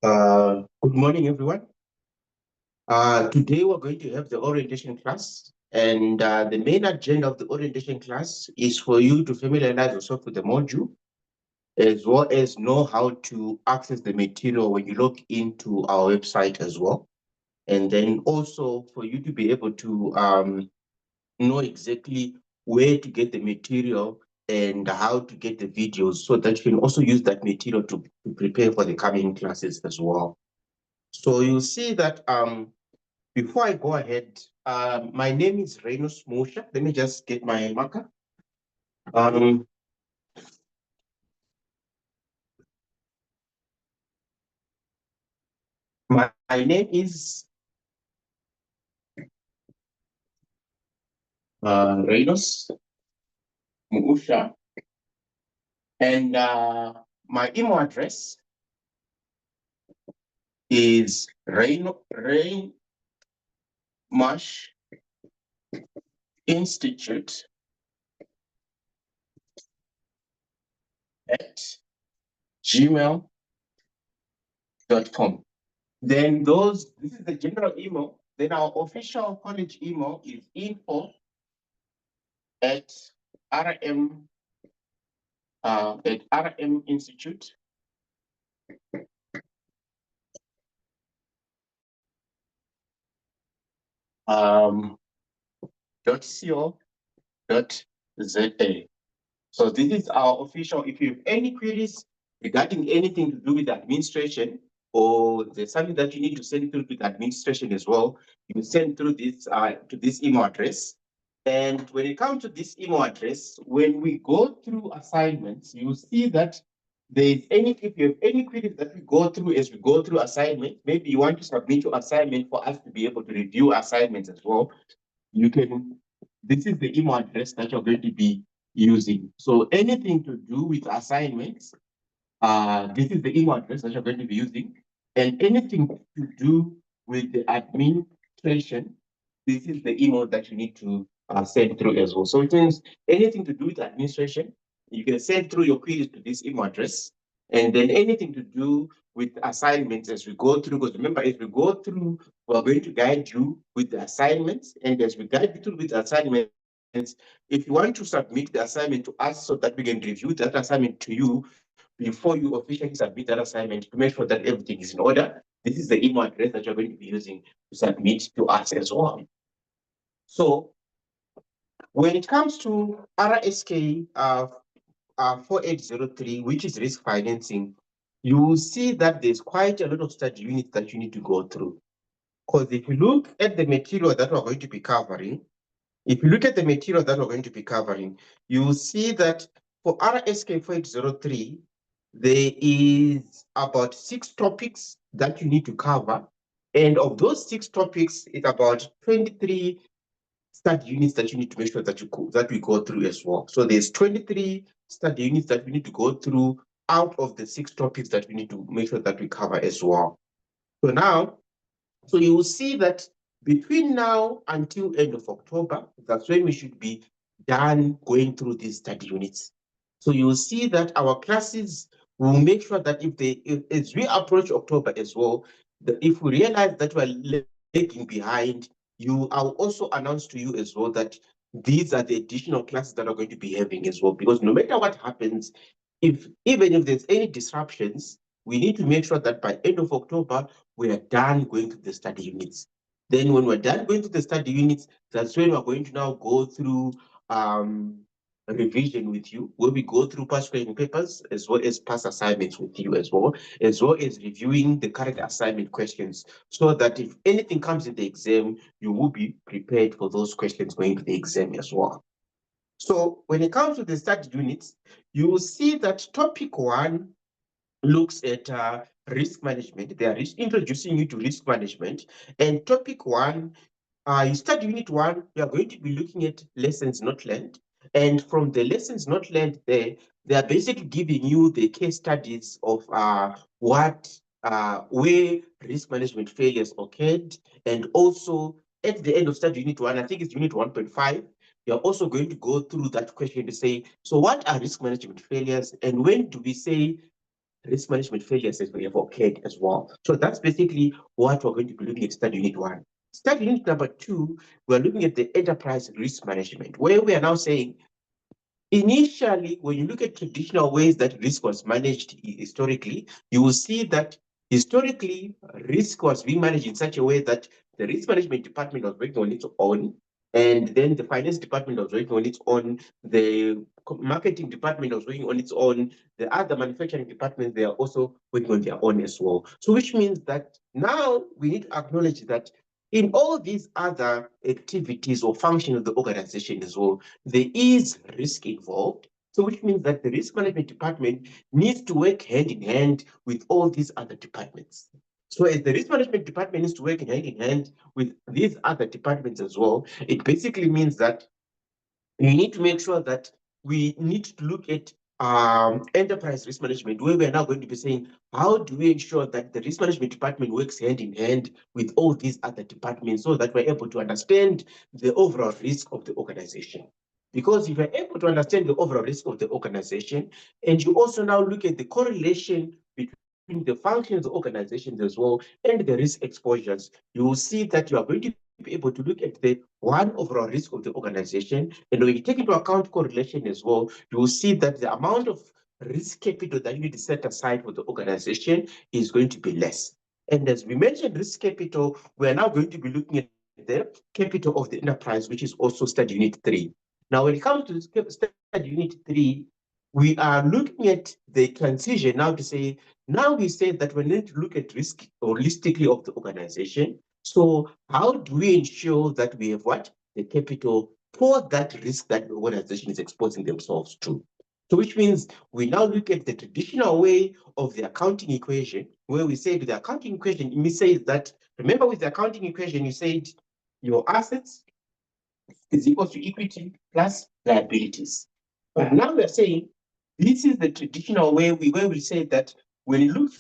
Good morning, everyone. Today we're going to have the orientation class, and the main agenda of the orientation class is for you to familiarize yourself with the module, as well as know how to access the material when you log into our website as well. And then also for you to be able to know exactly where to get the material and how to get the videos so that you can also use that material to prepare for the coming classes as well. So you'll see that before I go ahead, my name is Reynolds Mosha. Let me just get my marker. Um, my name is Reynolds Mosha, and my email address is Rainmash Institute at gmail.com. Then this is the general email. Then our official college email is info at rm at RM Institute .co.za. So this is our official. If you have any queries regarding anything to do with administration, or there's something that you need to send through to the administration as well, you send through this to this email address. And when it comes to this email address, when we go through assignments, you see that if you have any queries that we go through as we go through assignment, maybe you want to submit your assignment for us to be able to review assignments as well, you can, this is the email address that you're going to be using. So anything to do with assignments, this is the email address that you're going to be using. And anything to do with the administration, this is the email that you need to send through as well. So it means anything to do with administration, you can send through your queries to this email address. And then anything to do with assignments as we go through, because remember, as we go through, we're going to guide you with the assignments. And as we guide you through with the assignments, if you want to submit the assignment to us so that we can review that assignment to you before you officially submit that assignment, to make sure that everything is in order, this is the email address that you're going to be using to submit to us as well. So when it comes to RSK 4803, which is risk financing, you will see that there's quite a lot of study units that you need to go through. Because if you look at the material that we're going to be covering, you will see that for RSK 4803, there is about 6 topics that you need to cover. And of those 6 topics, it's about 23 study units that you need to make sure that we go through as well. So there's 23 study units that we need to go through out of the 6 topics that we need to make sure that we cover as well. So you will see that between now until end of October, that's when we should be done going through these study units. So you will see that our classes will make sure that as we approach October as well, if we realize that we're lagging behind, I'll also announce to you as well that these are the additional classes that are going to be having as well. Because no matter what happens, even if there's any disruptions, we need to make sure that by end of October, we are done going to the study units. Then when we're done going to the study units, that's when we're going to now go through revision with you, where we go through past question papers as well as past assignments with you as well as reviewing the current assignment questions, so that if anything comes in the exam, you will be prepared for those questions going to the exam as well. So when it comes to the study units, you will see that topic 1 looks at risk management. They are introducing you to risk management. And topic 1, you study unit 1, you are going to be looking at lessons not learned. And from the lessons not learned, they are basically giving you the case studies of where risk management failures occurred. And also at the end of study unit 1, I think it's unit 1.5, you're also going to go through that question to say, so what are risk management failures, and when do we say risk management failures that have occurred as well. So that's basically what we're going to be looking at study unit 1. Study unit number 2, we're looking at the enterprise risk management, where we are now saying, initially, when you look at traditional ways that risk was managed historically, you will see that historically, risk was being managed in such a way that the risk management department was working on its own, and then the finance department was working on its own, the marketing department was working on its own, the other manufacturing departments, they are also working on their own as well. So which means that now we need to acknowledge that in all these other activities or functions of the organization as well, there is risk involved. So which means that the risk management department needs to work hand in hand with all these other departments. So as the risk management department needs to work hand in hand with these other departments as well, it basically means that we need to make sure that we need to look at enterprise risk management, where we are now going to be saying, how do we ensure that the risk management department works hand in hand with all these other departments so that we're able to understand the overall risk of the organization? Because if you're able to understand the overall risk of the organization, and you also now look at the correlation between the functions of organizations as well and the risk exposures, you will see that you are going to be able to look at the one overall risk of the organization. And when you take into account correlation as well, you will see that the amount of risk capital that you need to set aside for the organization is going to be less. And as we mentioned, risk capital, we are now going to be looking at the capital of the enterprise, which is also study unit 3. Now, when it comes to study unit 3, we are looking at the transition now to say, now we say that we need to look at risk holistically of the organization. So how do we ensure that we have what? The capital for that risk that the organization is exposing themselves to. So which means we now look at the traditional way of the accounting equation, where we say the accounting equation, it says that, remember with the accounting equation, you said your assets is equal to equity plus liabilities. But now we're saying this is the traditional way where we say that when you look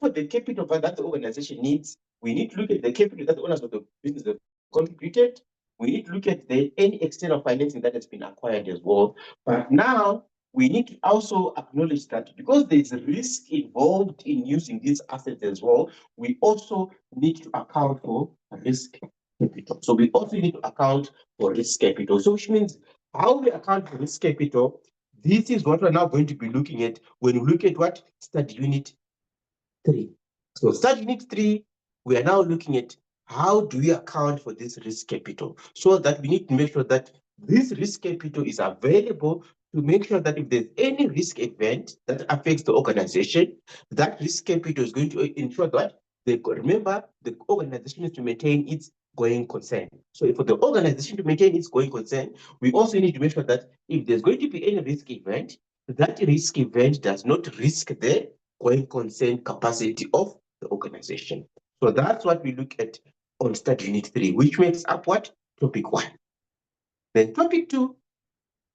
for the capital that the organization needs, we need to look at the capital that the owners of the business have contributed. We need to look at any external financing that has been acquired as well. But now we need to also acknowledge that because there is a risk involved in using these assets as well, we also need to account for risk capital. So we also need to account for risk capital. So which means how we account for risk capital, this is what we're now going to be looking at when we look at what? Study unit 3. So study unit 3, we are now looking at how do we account for this risk capital, so that we need to make sure that this risk capital is available to make sure that if there's any risk event that affects the organization, that risk capital is going to ensure that remember, the organization needs to maintain its going concern. So for the organization to maintain its going concern, we also need to make sure that if there's going to be any risk event, that risk event does not risk the going concern capacity of the organization. So that's what we look at on study unit 3, which makes up what? Topic 1. Then topic 2,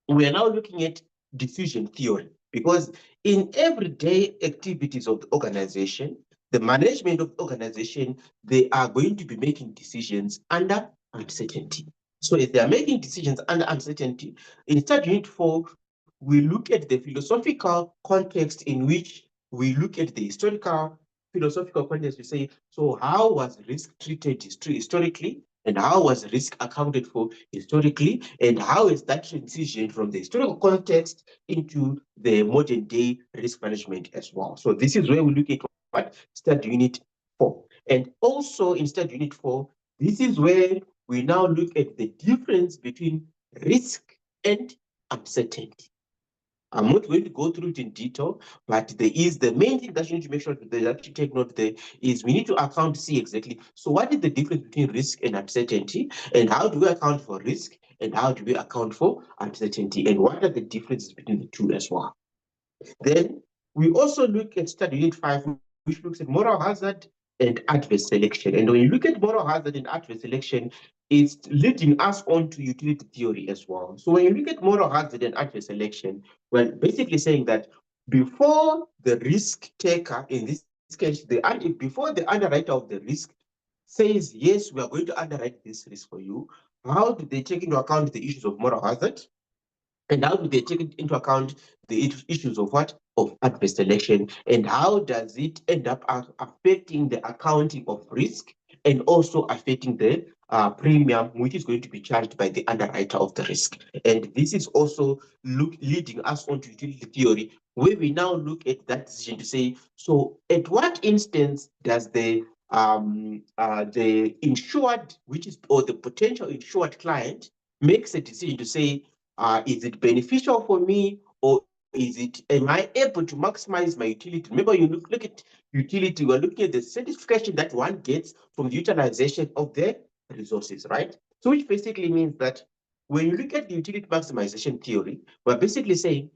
we are now looking at decision theory, because in everyday activities of the organization, the management of the organization, they are going to be making decisions under uncertainty. So if they are making decisions under uncertainty, in study unit 4, we look at the philosophical context in which we look at the philosophical context. We say, so how was risk treated historically? And how was risk accounted for historically? And how is that transition from the historical context into the modern day risk management as well? So this is where we look at what? Study unit 4. And also in study unit 4, this is where we now look at the difference between risk and uncertainty. I'm not going to go through it in detail, but there is the main thing that you need to make sure that you take note there is we need to account, see exactly. So what is the difference between risk and uncertainty? And how do we account for risk? And how do we account for uncertainty? And what are the differences between the two as well? Then we also look at study unit 5, which looks at moral hazard and adverse selection. And when you look at moral hazard and adverse selection, it's leading us on to utility theory as well. So when you look at moral hazard and adverse selection, we're basically saying that before the risk taker, in this case, before the underwriter of the risk says, yes, we are going to underwrite this risk for you, how do they take into account the issues of moral hazard? And how do they take into account the issues of what? Of adverse selection, and how does it end up affecting the accounting of risk and also affecting the premium, which is going to be charged by the underwriter of the risk. And this is also leading us on to utility theory, where we now look at that decision to say, so at what instance does the insured, which is, or the potential insured client, makes a decision to say, is it beneficial for me, or am I able to maximize my utility? Remember, you look at utility, we're looking at the satisfaction that one gets from the utilization of the resources, right? So which basically means that when you look at the utility maximization theory, we're basically saying,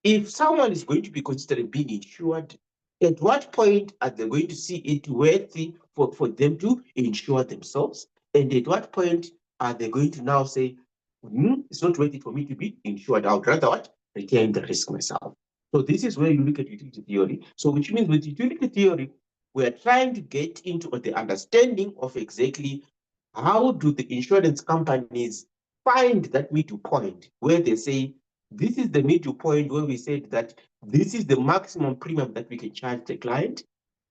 if someone is going to be considering being insured, at what point are they going to see it worthy for them to insure themselves? And at what point are they going to now say, it's not worth it for me to be insured. I would rather what? Retain the risk myself. So this is where you look at utility theory. So which means with utility theory, we're trying to get into the understanding of exactly how do the insurance companies find that middle point where they say, this is the middle point where we said that this is the maximum premium that we can charge the client.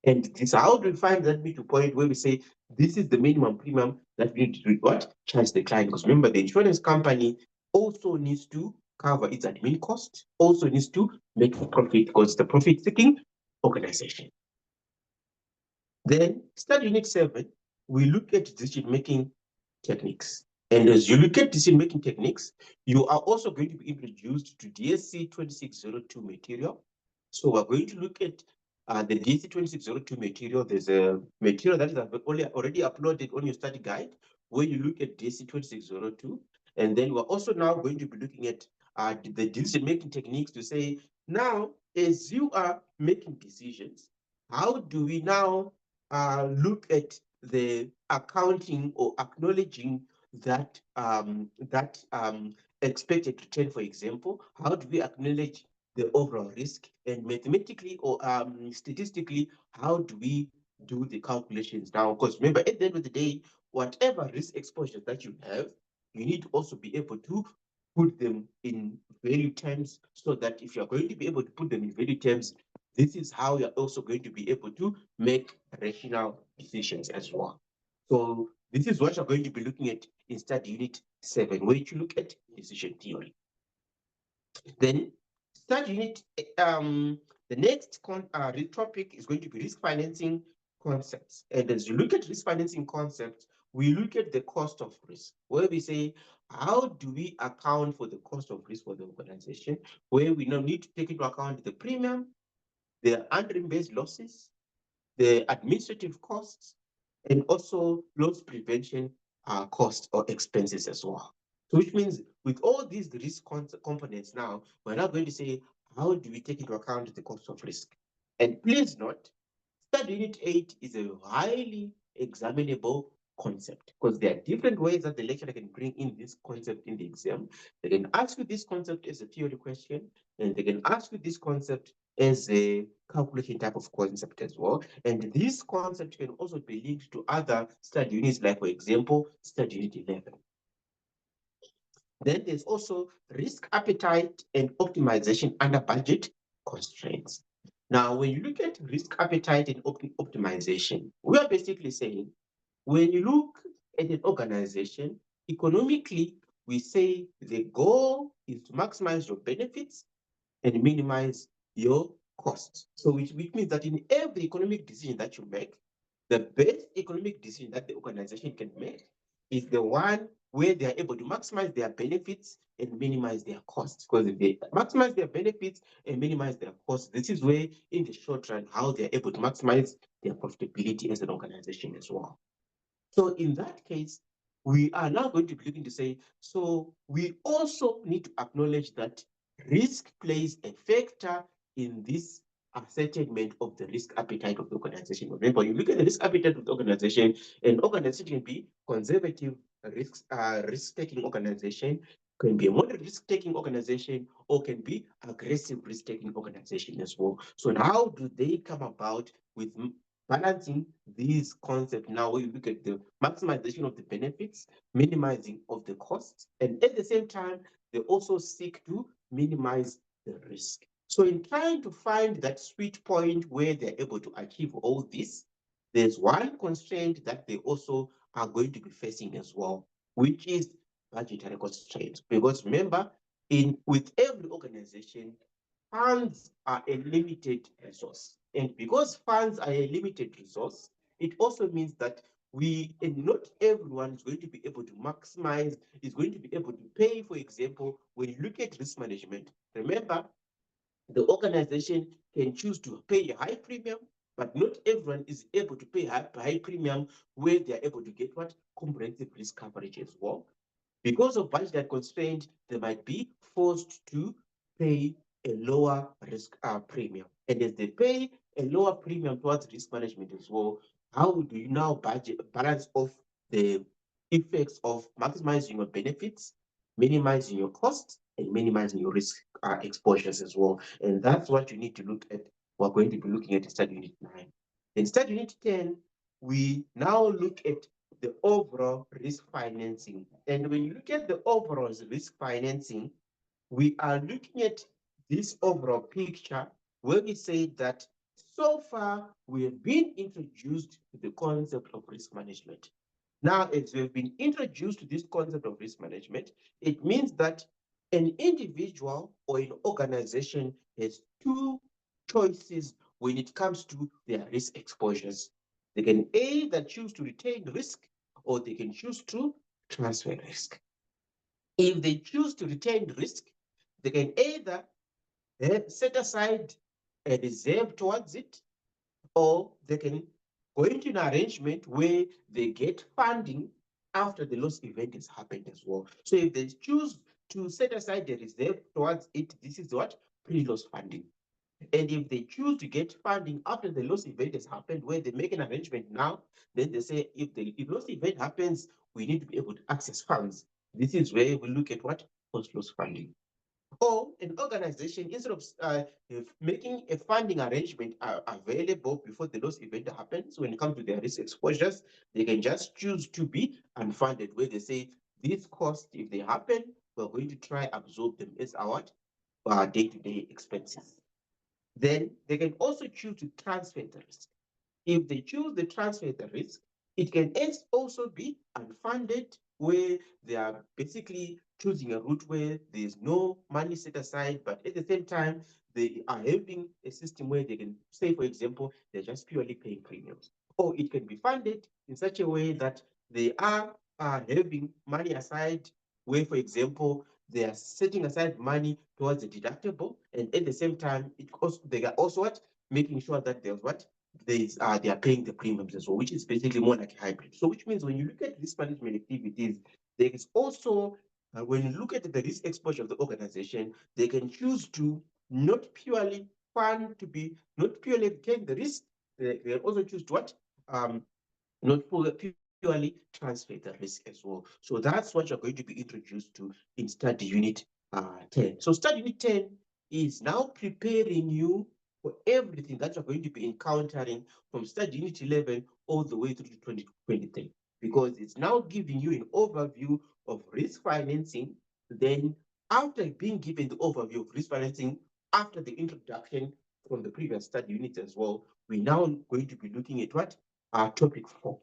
And this, how do we find that middle point where we say this is the minimum premium that we need to what? Charge the client. Because remember, the insurance company also needs to cover its admin cost, also needs to make a profit because it's a profit-seeking organization. Then, start unit 7, we look at decision-making techniques. And as you look at decision-making techniques, you are also going to be introduced to DSC 2602 material. So we're going to look at the DSC 2602 material. There's a material that is already uploaded on your study guide where you look at DSC 2602. And then we're also now going to be looking at the decision-making techniques to say, now, as you are making decisions, how do we now look at the accounting or acknowledging that expected return, for example? How do we acknowledge the overall risk? And mathematically or statistically, how do we do the calculations now? Because remember, at the end of the day, whatever risk exposure that you have, you need to also be able to put them in value terms, so that if you're going to be able to put them in value terms, this is how you're also going to be able to make rational decisions as well. So this is what you're going to be looking at in study unit 7, where you look at decision theory. Then study unit, the next topic is going to be risk financing concepts. And as you look at risk financing concepts, we look at the cost of risk, where we say, how do we account for the cost of risk for the organization, where we now need to take into account the premium, the unreimbursed losses, the administrative costs, and also loss prevention costs or expenses as well. So which means with all these risk components now, we're now going to say, how do we take into account the cost of risk? And please note, study unit 8 is a highly examinable concept, because there are different ways that the lecturer can bring in this concept in the exam. They can ask you this concept as a theory question, and they can ask you this concept as a calculation type of concept as well. And this concept can also be linked to other study units, like, for example, study unit 11. Then there's also risk appetite and optimization under budget constraints. Now, when you look at risk appetite and optimization, we are basically saying, when you look at an organization, economically, we say the goal is to maximize your benefits and minimize your costs. So which means that in every economic decision that you make, the best economic decision that the organization can make is the one where they are able to maximize their benefits and minimize their costs. Because if they maximize their benefits and minimize their costs, this is where, in the short run, how they're able to maximize their profitability as an organization as well. So in that case, we are now going to be looking to say, so we also need to acknowledge that risk plays a factor in this ascertainment of the risk appetite of the organization. Remember, you look at the risk appetite of the organization, an organization can be conservative risk-taking organization, can be a moderate risk-taking organization, or can be aggressive risk-taking organization as well. So how do they come about with balancing these concepts now, where you look at the maximization of the benefits, minimizing of the costs, and at the same time, they also seek to minimize the risk. So in trying to find that sweet point where they're able to achieve all this, there's one constraint that they also are going to be facing as well, which is budgetary constraints. Because remember, in with every organization, funds are a limited resource. And because funds are a limited resource, it also means that and not everyone is going to be able to maximize, is going to be able to pay. For example, when you look at risk management, remember, the organization can choose to pay a high premium, but not everyone is able to pay high premium where they are able to get what comprehensive risk coverage as well. Because of budgetary constraint, they might be forced to pay a lower risk premium. And as they pay a lower premium towards risk management as well, how do you now balance off the effects of maximizing your benefits, minimizing your costs, and minimizing your risk exposures as well? And that's what you need to look at. We're going to be looking at study unit 9. In study unit 10, we now look at the overall risk financing. And when you look at the overall risk financing, we are looking at this overall picture where we say that so far we have been introduced to the concept of risk management. Now, as we've been introduced to this concept of risk management, it means that an individual or an organization has two choices when it comes to their risk exposures. They can either choose to retain risk or they can choose to transfer risk. If they choose to retain risk, they can either set aside a reserve towards it, or they can go into an arrangement where they get funding after the loss event has happened as well. So if they choose to set aside the reserve towards it, this is what pre-loss funding. And if they choose to get funding after the loss event has happened, where they make an arrangement now, then they say if the loss event happens, we need to be able to access funds. This is where we look at what post-loss funding. Or an organization, instead of making a funding arrangement available before the loss event happens, when it comes to their risk exposures, they can just choose to be unfunded, where they say these costs, if they happen, we're going to try absorb them as our day-to-day expenses. Then they can also choose to transfer the risk. If they choose to transfer the risk, it can also be unfunded, where they are basically choosing a route where there's no money set aside, but at the same time, they are having a system where they can say, for example, they're just purely paying premiums. Or it can be funded in such a way that they are having money aside, where, for example, they are setting aside money towards the deductible, and at the same time, they are also what making sure that there's what they are paying the premiums as well, which is basically more like a hybrid. So which means when you look at risk management activities, there is also when you look at the risk exposure of the organization, they can choose to not purely not purely take the risk. They also choose to what not purely transfer the risk as well. So that's what you're going to be introduced to in study unit 10. So study unit 10 is now preparing you for everything that you're going to be encountering from study unit 11 all the way through to 2023, because it's now giving you an overview of risk financing. Then, after being given the overview of risk financing, after the introduction from the previous study units as well, we're now going to be looking at what? Topic 4.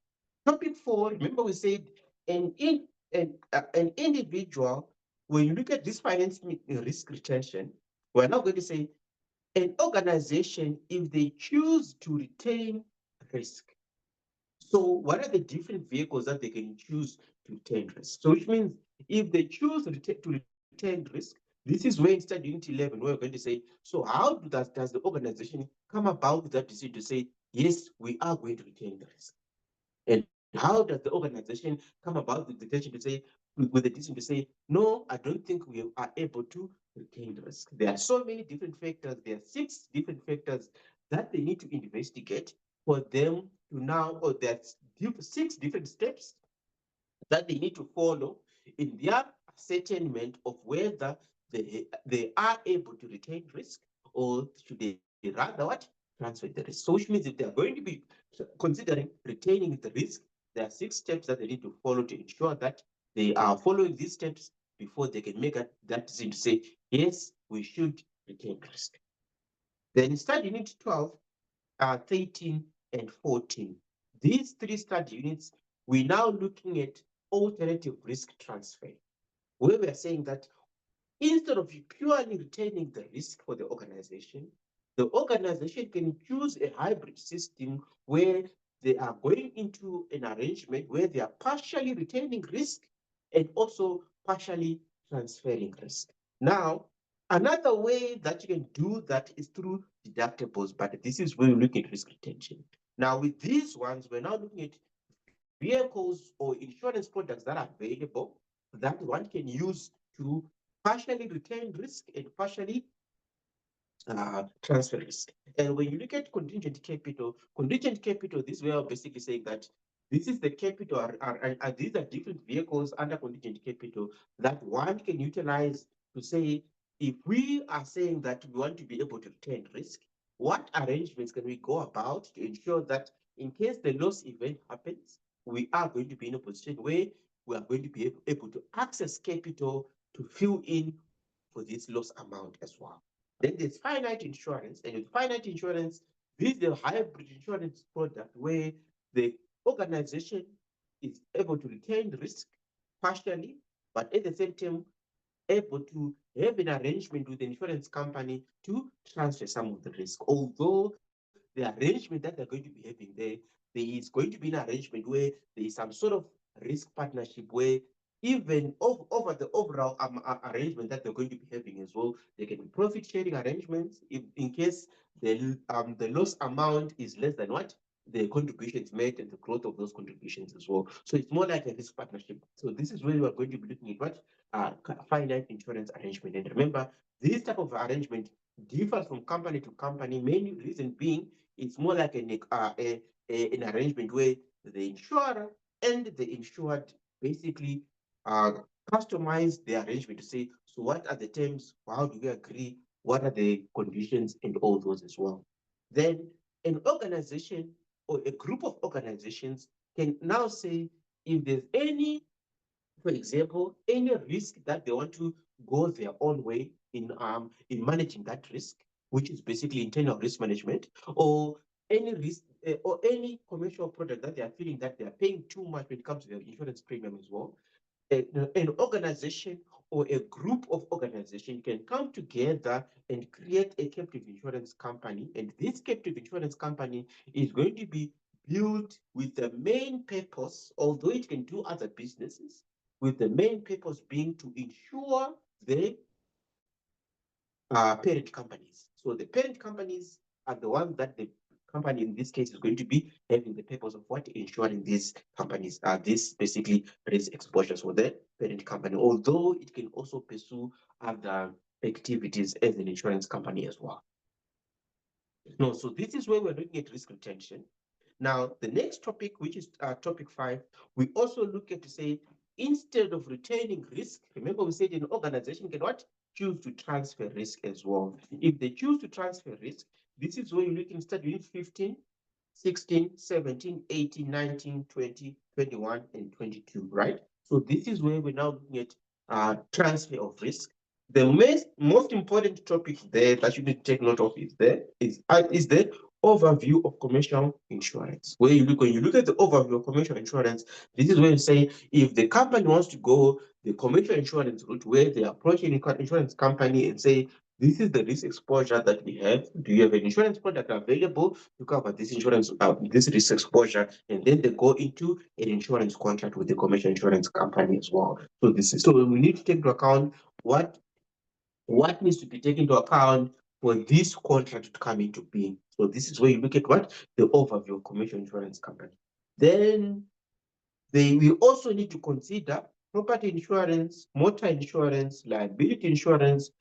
Topic 4, remember we said an individual, when you look at this financing risk retention, we're now going to say an organization, if they choose to retain risk. So what are the different vehicles that they can choose to retain risk? So which means if they choose to retain risk, this is where in study unit 11, we're going to say, so how does the organization come about with that decision to say, yes, we are going to retain the risk? And how does the organization come about with the decision to say, no, I don't think we are able to retain the risk? There are so many different factors. There are 6 different factors that they need to investigate for them to now, or there's 6 different steps that they need to follow in their ascertainment of whether they are able to retain risk, or should they rather what? Transfer the risk. So which means if they are going to be considering retaining the risk, there are 6 steps that they need to follow to ensure that they are following these steps. before they can make that decision to say, yes, we should retain risk. Then in study unit 12, 13, and 14, these three study units, we're now looking at alternative risk transfer, where we are saying that instead of purely retaining the risk for the organization can choose a hybrid system where they are going into an arrangement where they are partially retaining risk and also partially transferring risk. Now, another way that you can do that is through deductibles, but this is where we look at risk retention. Now, with these ones, we're now looking at vehicles or insurance products that are available that one can use to partially retain risk and partially transfer risk. And when you look at contingent capital, this way of basically saying that this is the capital, these are different vehicles under contingent capital that one can utilize to say, if we are saying that we want to be able to retain risk, what arrangements can we go about to ensure that in case the loss event happens, we are going to be in a position where we are going to be able to access capital to fill in for this loss amount as well. Then there's finite insurance, and with finite insurance, this is a hybrid insurance product where the organization is able to retain risk partially, but at the same time, able to have an arrangement with the insurance company to transfer some of the risk. Although the arrangement that they're going to be having there is going to be an arrangement where there is some sort of risk partnership where even over the overall arrangement that they're going to be having as well, they can profit sharing arrangements if in case the loss amount is less than what the contributions made and the growth of those contributions as well. So it's more like a risk partnership. So this is where we are going to be looking at what finite insurance arrangement. And remember, this type of arrangement differs from company to company. Main reason being, it's more like an arrangement where the insurer and the insured basically customize the arrangement to say, so what are the terms? How do we agree? What are the conditions and all those as well? Then an organization or a group of organizations can now say if there's any, for example, any risk that they want to go their own way in managing that risk, which is basically internal risk management, or any risk or any commercial product that they are feeling that they are paying too much when it comes to their insurance premium as well. An organization or a group of organizations can come together and create a captive insurance company. And this captive insurance company is going to be built with the main purpose, although it can do other businesses, with the main purpose being to ensure the parent companies. So the parent companies are the ones that the company in this case is going to be having the purpose of what ensuring these companies are this basically risk exposures for the parent company, although it can also pursue other activities as an insurance company as well. No, so this is where we're looking at risk retention. Now, the next topic, which is topic 5, we also look at to say, instead of retaining risk, remember we said an organization can what? Choose to transfer risk as well. If they choose to transfer risk, this is where you look in study unit 15, 16, 17, 18, 19, 20, 21, and 22, right? So this is where we're now looking at transfer of risk. The most important topic there that you need to take note of is the overview of commercial insurance. When you look at the overview of commercial insurance, this is where you say if the company wants to go the commercial insurance route, where they approach an insurance company and say, this is the risk exposure that we have. Do you have an insurance product available to cover this this risk exposure? And then they go into an insurance contract with the commercial insurance company as well. So we need to take into account what needs to be taken into account for this contract to come into being. So this is where you look at what the overview of commercial insurance company. Then we also need to consider property insurance, motor insurance, liability insurance,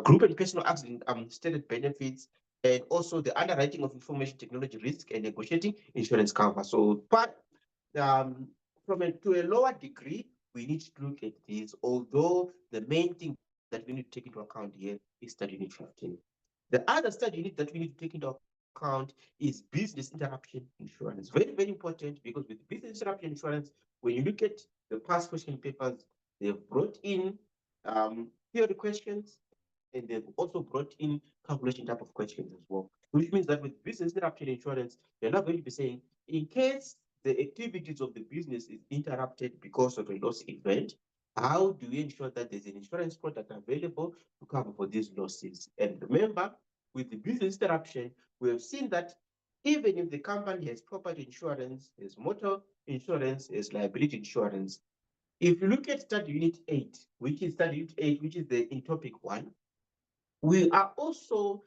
group and personal accident stated benefits, and also the underwriting of information technology risk and negotiating insurance cover. So, but to a lower degree, we need to look at these, although the main thing that we need to take into account here is study unit 15. The other study unit that we need to take into account is business interruption insurance. Very, very important, because with business interruption insurance, when you look at the past question papers, They've brought in theory questions, and they've also brought in calculation type of questions as well. Which means that with business interruption insurance, you're not going to be saying, in case the activities of the business is interrupted because of a loss event, how do we ensure that there's an insurance product available to cover for these losses? And remember, with the business interruption, we have seen that even if the company has property insurance, has motor insurance, has liability insurance, if you look at study unit 8, which is study unit 8, which is the in topic 1, we are also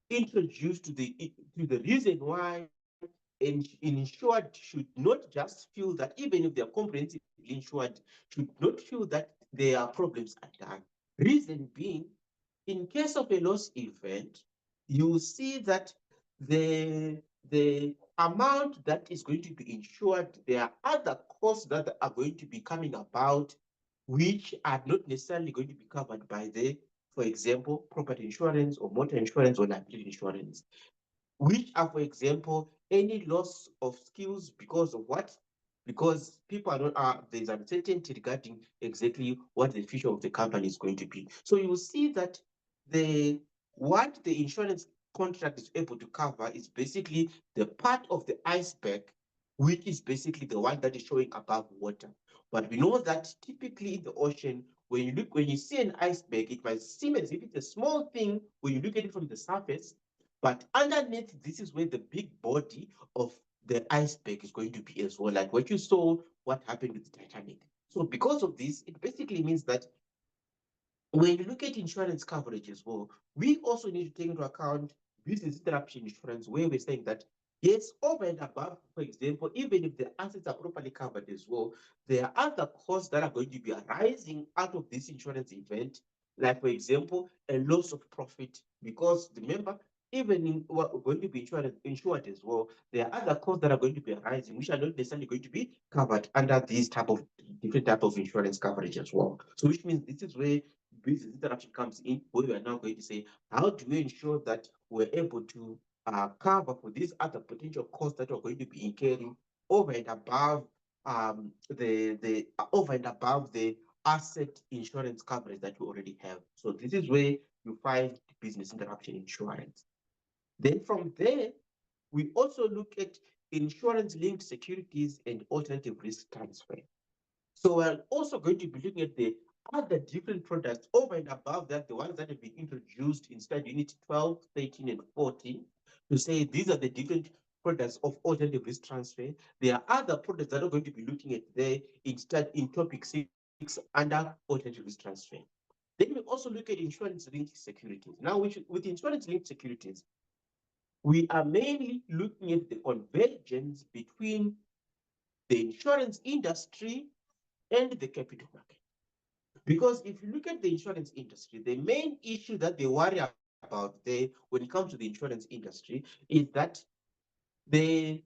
introduced to the reason why an insured should not just feel that even if they are comprehensively insured, should not feel that there are problems at hand. Reason being, in case of a loss event, you see that the amount that is going to be insured, there are other costs that are going to be coming about, which are not necessarily going to be covered by the, for example, property insurance or motor insurance or liability insurance, which are, for example, any loss of skills because of what? Because people are not, there's uncertainty regarding exactly what the future of the company is going to be. So you will see that the what the insurance contract is able to cover is basically the part of the iceberg, which is basically the one that is showing above water. But we know that typically in the ocean, when you see an iceberg, it might seem as if it's a small thing when you look at it from the surface, but underneath, this is where the big body of the iceberg is going to be as well. Like what you saw, what happened with Titanic. So because of this, it basically means that when you look at insurance coverage as well, we also need to take into account business interruption insurance, where we're saying that yes, over and above, for example, even if the assets are properly covered as well, there are other costs that are going to be arising out of this insurance event, like for example, a loss of profit. Because remember, even in what going to be insured as well, there are other costs that are going to be arising, which are not necessarily going to be covered under these type of different type of insurance coverage as well. So which means this is where business interruption comes in, where we are now going to say, how do we ensure that we're able to cover for these other potential costs that are going to be incurring over and above the over and above the asset insurance coverage that we already have. So this is where you find business interruption insurance. Then from there, we also look at insurance linked securities and alternative risk transfer. So we're also going to be looking at the other different products over and above that, the ones that have been introduced in study unit 12, 13, and 14, to say these are the different products of alternative risk transfer. There are other products that are going to be looking at there in topic 6 under alternative risk transfer. Then we also look at insurance linked securities. Now, with insurance linked securities, we are mainly looking at the convergence between the insurance industry and the capital market. Because if you look at the insurance industry, the main issue that they worry about there when it comes to the insurance industry is that the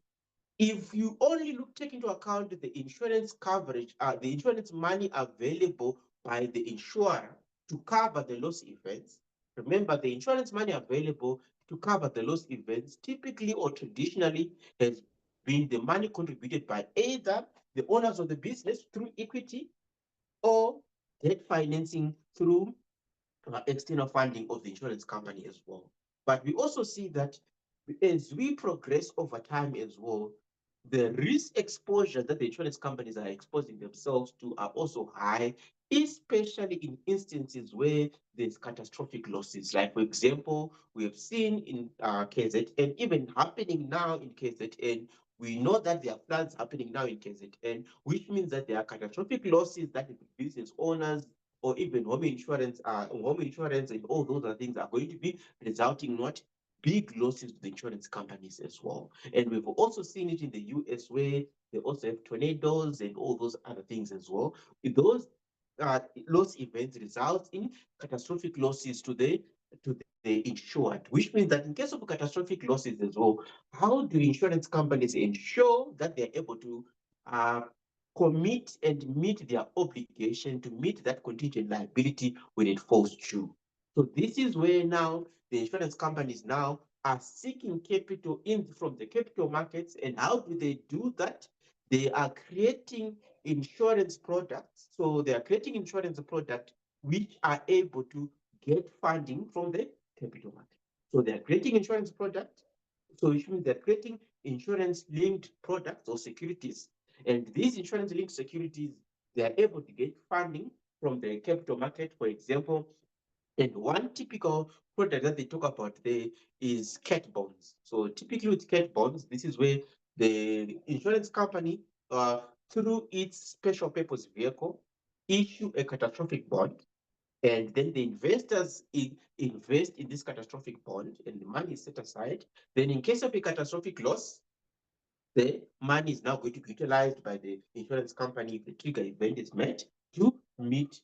if you only take into account the insurance coverage, the insurance money available by the insurer to cover the loss events. Remember, the insurance money available to cover the loss events typically or traditionally has been the money contributed by either the owners of the business through equity or debt financing through external funding of the insurance company as well. But we also see that as we progress over time as well, the risk exposure that the insurance companies are exposing themselves to are also high, especially in instances where there's catastrophic losses. Like, for example, we have seen in KZN, even happening now in KZN, we know that there are floods happening now in KZN, which means that there are catastrophic losses that the business owners or even home insurance and all those other things are going to be resulting in what? Big losses to the insurance companies as well. And we've also seen it in the US where they also have tornadoes and all those other things as well. Those loss events result in catastrophic losses to the insured, which means that in case of catastrophic losses as well, how do insurance companies ensure that they're able to commit and meet their obligation to meet that contingent liability when it falls due? So this is where now the insurance companies now are seeking capital in from the capital markets. And how do they do that? They are creating insurance products. So they are creating insurance products which are able to get funding from the capital market. So they are creating insurance products. So which means they're creating insurance-linked products or securities. And these insurance-linked securities, they are able to get funding from the capital market, for example. And one typical product that they talk about there is cat bonds. So typically with cat bonds, this is where the insurance company, through its special purpose vehicle, issue a catastrophic bond, and then the investors invest in this catastrophic bond, and the money is set aside. Then in case of a catastrophic loss, the money is now going to be utilized by the insurance company if the trigger event is met to meet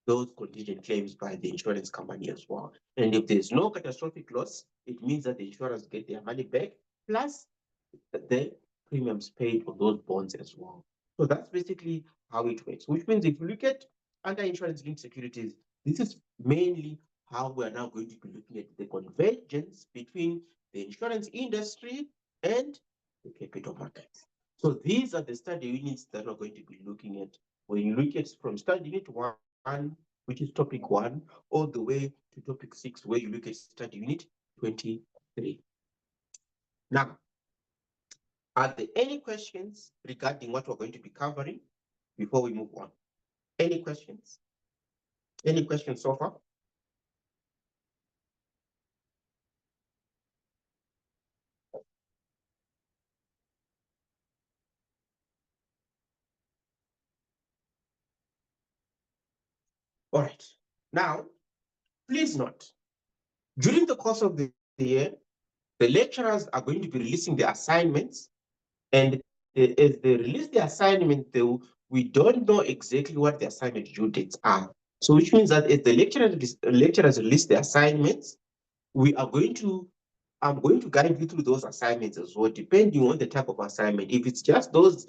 those contingent claims by the insurance company as well. And if there's no catastrophic loss, it means that the insurers get their money back, plus the premiums paid on those bonds as well. So that's basically how it works, which means if you look at under insurance linked securities, this is mainly how we are now going to be looking at the convergence between the insurance industry and the capital markets. So these are the study units that we're going to be looking at. When you look at from study unit 1, which is topic 1, all the way to topic 6, where you look at study unit 23. Now, are there any questions regarding what we're going to be covering before we move on? Any questions? Any questions so far? All right. Now, please note, during the course of the year, the lecturers are going to be releasing the assignments, and as they release the assignment, we don't know exactly what the assignment due dates are. So which means that as the lecturers release the assignments, I'm going to guide you through those assignments as well, depending on the type of assignment. If it's just those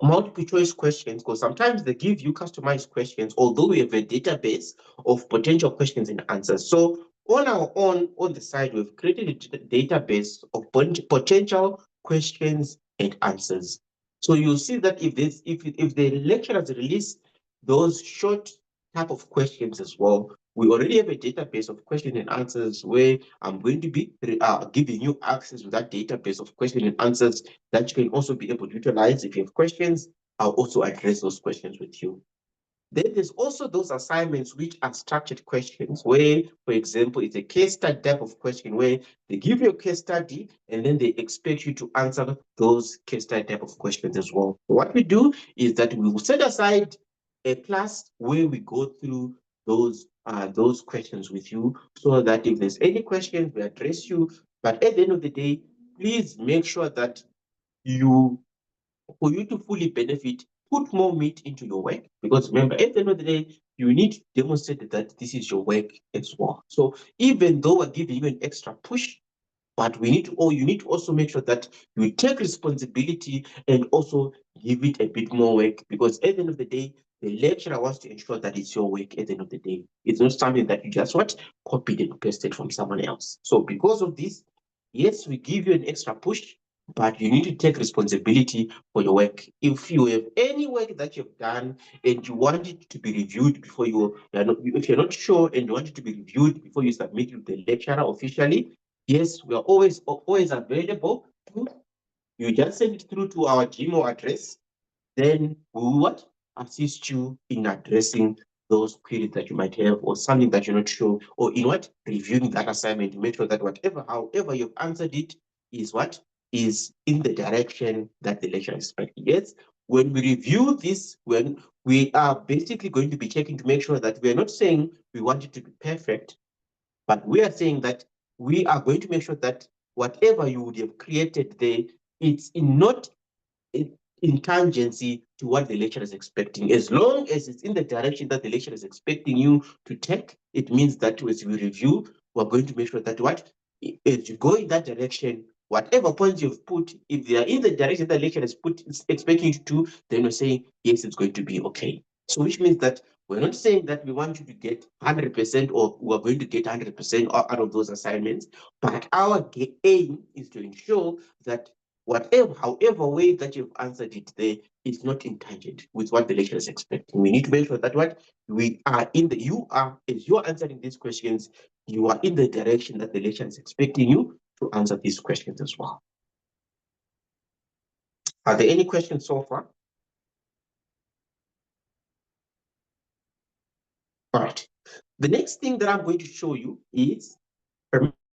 multiple choice questions, because sometimes they give you customized questions, although we have a database of potential questions and answers. So on our own, on the side, we've created a database of potential questions and answers. So you'll see that if the lecturers release those short type of questions as well, we already have a database of questions and answers where I'm going to be giving you access to that database of questions and answers that you can also be able to utilize. If you have questions, I'll also address those questions with you. Then there's also those assignments which are structured questions where, for example, it's a case study type of question where they give you a case study and then they expect you to answer those case study type of questions as well. What we do is that we will set aside a class where we go through those questions with you, so that if there's any questions, we address you. But at the end of the day, please make sure that for you to fully benefit, put more meat into your work, because remember, at the end of the day, you need to demonstrate that this is your work as well. So even though we're giving you an extra push, but you need to also make sure that you take responsibility and also give it a bit more work, because at the end of the day, the lecturer wants to ensure that it's your work at the end of the day. It's not something that you just copied and pasted from someone else. So because of this, yes, we give you an extra push, but you need to take responsibility for your work. If you have any work that you've done and you want it to be reviewed before if you're not sure and you want it to be reviewed before you submit to the lecturer officially, yes, we are always available. You just send it through to our Gmail address, then we will assist you in addressing those queries that you might have, or something that you're not sure, or in reviewing that assignment to make sure that however you've answered it is in the direction that the lecturer is expecting. Yes, when we review this, when we are basically going to be checking to make sure that we are not saying we want it to be perfect, but we are saying that we are going to make sure that whatever you would have created there, it's not in tangency to what the lecturer is expecting. As long as it's in the direction that the lecturer is expecting you to take, it means that as we review, we're going to make sure that as you go in that direction, whatever points you've put, if they are in the direction that the lecturer is expecting you to do, then we're saying, yes, it's going to be okay. So which means that we're not saying that we want you to get 100% or we're going to get 100% out of those assignments, but our aim is to ensure that however way that you've answered it there is not in tangent with what the lecturer is expecting. We need to make sure that what we are in the, you are, as you are answering these questions, you are in the direction that the lecturer is expecting you to answer these questions as well. Are there any questions so far? All right. The next thing that I'm going to show you is,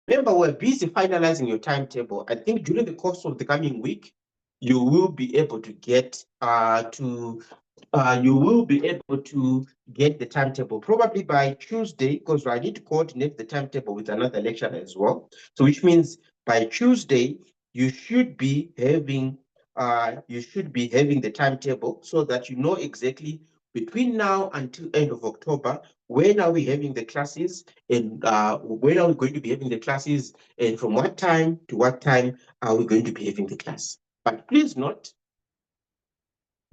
remember, we're busy finalizing your timetable. I think during the course of the coming week, you will be able to get the timetable probably by Tuesday, because I need to coordinate the timetable with another lecturer as well. So which means by Tuesday, you should be having the timetable so that you know exactly between now until end of October, when are we having the classes, and when are we going to be having the classes, and from what time to what time are we going to be having the class. But please note,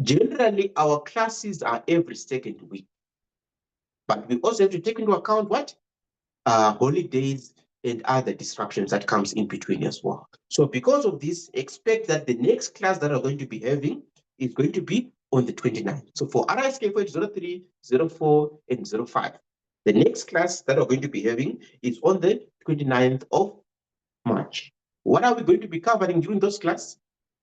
generally our classes are every second week, but we also have to take into account what holidays and other disruptions that comes in between as well. So because of this, expect that the next class that we're going to be having is going to be on the 29th. So for Rsk4803, 04, and 05, the next class that we're going to be having is on the 29th of March. What are we going to be covering during those classes?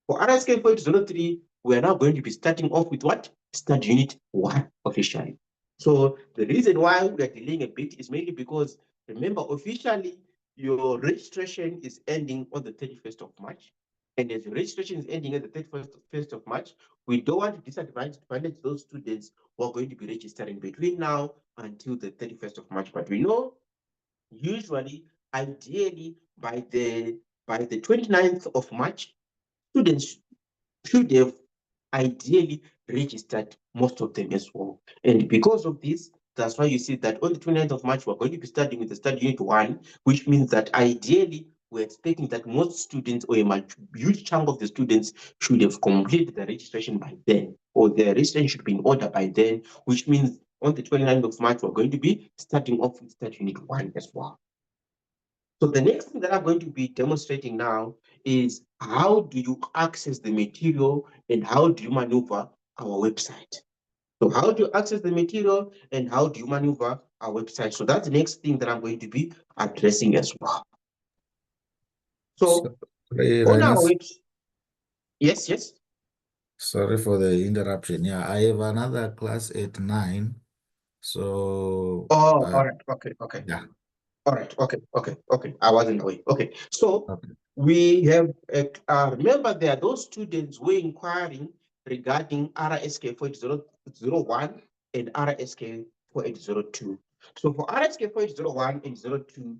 For Rsk4803, we are now going to be starting off with what? Start Unit 1 officially. So the reason why we are delaying a bit is mainly because, remember, officially, your registration is ending on the 31st of March. And as your registration is ending at the 31st of March, we don't want to disadvantage those students who are going to be registering between now until the 31st of March. But we know, usually, ideally, by the 29th of March, students should have ideally registered, most of them as well. And because of this, that's why you see that on the 29th of March, we're going to be starting with the Study Unit 1, which means that ideally, we're expecting that most students, or a huge chunk of the students, should have completed the registration by then, or their registration should be in order by then, which means on the 29th of March, we're going to be starting off with Study Unit 1 as well. So the next thing that I'm going to be demonstrating now is how do you access the material and how do you maneuver our website. So how do you access the material and how do you maneuver our website? So that's the next thing that I'm going to be addressing as well. So on our website, yes. Sorry for the interruption. Yeah, I have another class at 9. So all right, okay. yeah. All right, okay. I wasn't aware. Okay, so we have, remember, there are those students who are inquiring regarding RSK4001 and RSK4802. So for RSK4801 and 02,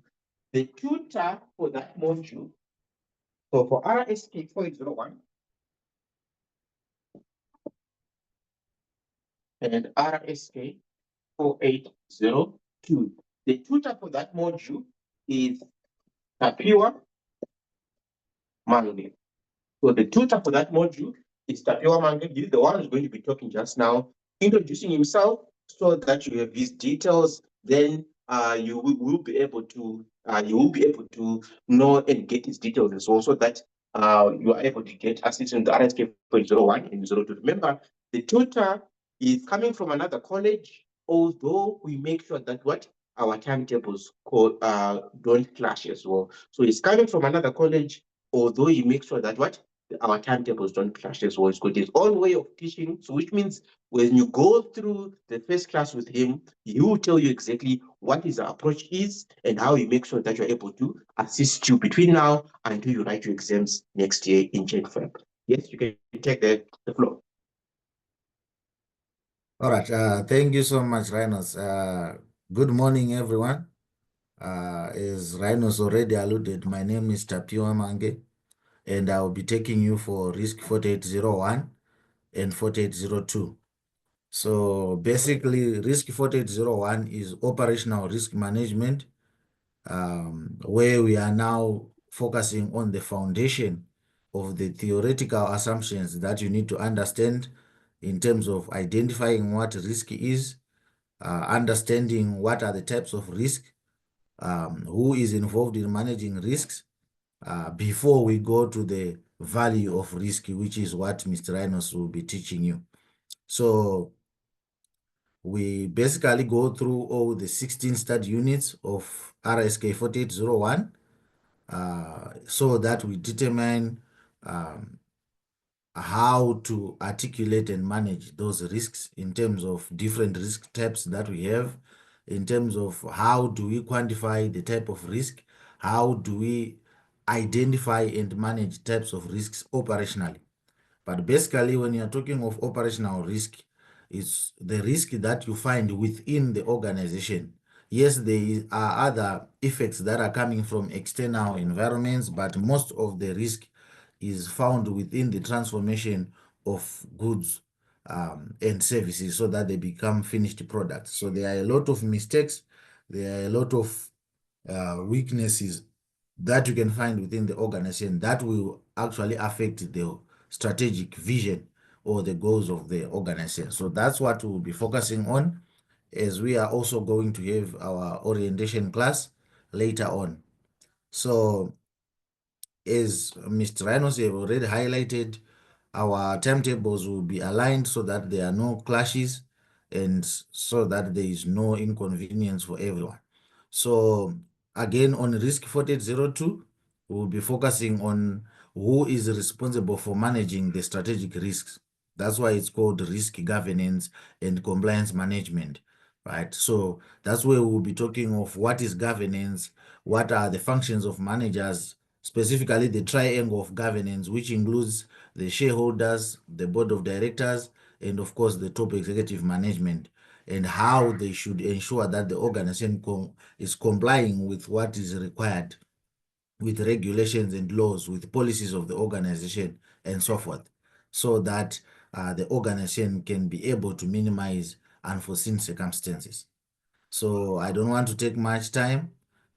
the tutor for that module, so for RSK4801 and RSK4802, the tutor for that module is Tapiwa Mange. So the tutor for that module is Tapiwa Mange. He's the one who's going to be talking just now, introducing himself so that you have his details. Then you will be able to know and get his details as well, so that you are able to get assistance to RSK01 and 02. Remember, the tutor is coming from another college, although we make sure that what our timetables don't clash as well. So he's coming from another college, although he makes sure that what our timetables don't clash as well. It's got his own way of teaching. So which means when you go through the first class with him, he will tell you exactly what his approach is and how he makes sure that you're able to assist you between now until you write your exams next year in Jan-Feb. Yes, you can take the floor. All right. Thank you so much, Rhinos. Good morning, everyone. As Rhinos already alluded, my name is Tapiwa Mange, and I will be taking you for Risk 4801 and 4802. So basically, Risk 4801 is operational risk management, where we are now focusing on the foundation of the theoretical assumptions that you need to understand in terms of identifying what risk is, understanding what are the types of risk, who is involved in managing risks, before we go to the value of risk, which is what Mr. Rhinos will be teaching you. So we basically go through all the 16 study units of RSK4801 so that we determine how to articulate and manage those risks in terms of different risk types that we have, in terms of how do we quantify the type of risk, how do we identify and manage types of risks operationally. But basically, when you're talking of operational risk, it's the risk that you find within the organization. Yes, there are other effects that are coming from external environments, but most of the risk is found within the transformation of goods and services so that they become finished products. So there are a lot of mistakes, there are a lot of weaknesses that you can find within the organization that will actually affect the strategic vision or the goals of the organization. So that's what we'll be focusing on, as we are also going to have our orientation class later on. So as Mr. Rhinos have already highlighted, our timetables will be aligned so that there are no clashes and so that there is no inconvenience for everyone. So again, on risk 4802, we'll be focusing on who is responsible for managing the strategic risks. That's why it's called risk governance and compliance management, right? So that's where we'll be talking of what is governance, what are the functions of managers, specifically the triangle of governance, which includes the shareholders, the board of directors, and of course the top executive management, and how they should ensure that the organization is complying with what is required, with regulations and laws, with policies of the organization, and so forth, so that the organization can be able to minimize unforeseen circumstances. So I don't want to take much time.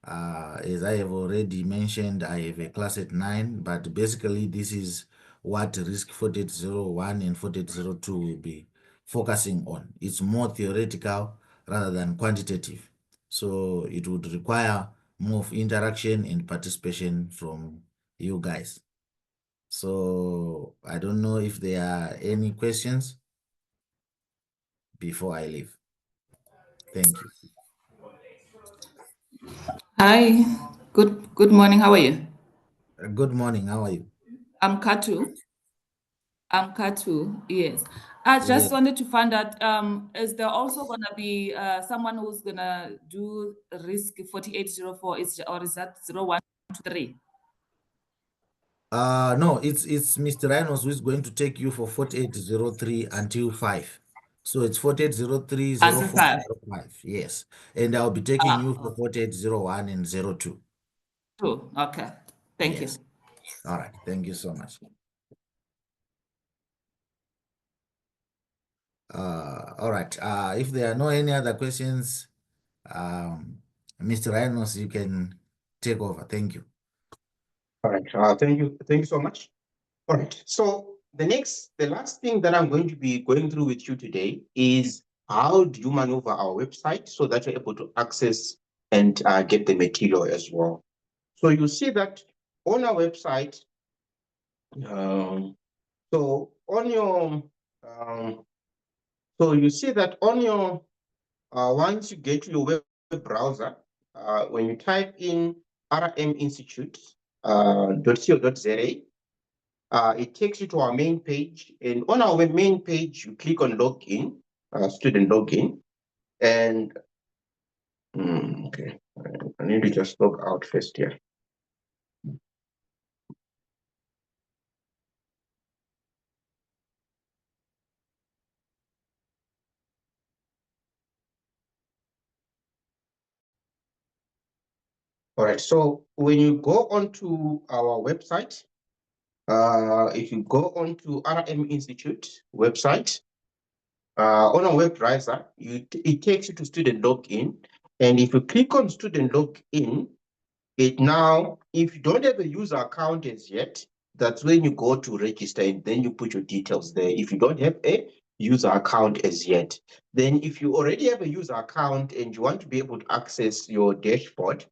As I have already mentioned, I have a class at 9, but basically this is what risk 4801 and 4802 will be focusing on. It's more theoretical rather than quantitative. So it would require more of interaction and participation from you guys. So I don't know if there are any questions before I leave. Thank you. Hi, good morning. How are you? Good morning. How are you? I'm Katu. Yes. I Yeah. just wanted to find out, is there also gonna be someone who's gonna do risk 4804 or is that 0123? No, it's Mr. Rhinos who is going to take you for 4803 until 5. So it's 4803 Until 5. 05. Yes. And I'll be taking you for Oh, 4801 and 02. true. Okay. Thank you. Yes. All right. Thank you so much. All right. If there are no any other questions, Mr. Rhinos, you can take over. Thank you. All right. Thank you so much. All right. So the last thing that I'm going to be going through with you today is how do you maneuver our website so that you're able to access and get the material as well. So you see that on our website. So on your so you see that on your once you get to your web browser, when you type in rminstitute.co.za, it takes you to our main page. And on our main page, you click on login, student login. And okay, I need to just log out first here. All right, so when you go onto our website, if you go onto RM Institute website, on our web browser, it takes you to student login. And if you click on student login, it now, if you don't have a user account as yet, that's when you go to register and then you put your details there. If you don't have a user account as yet, then if you already have a user account and you want to be able to access your dashboard,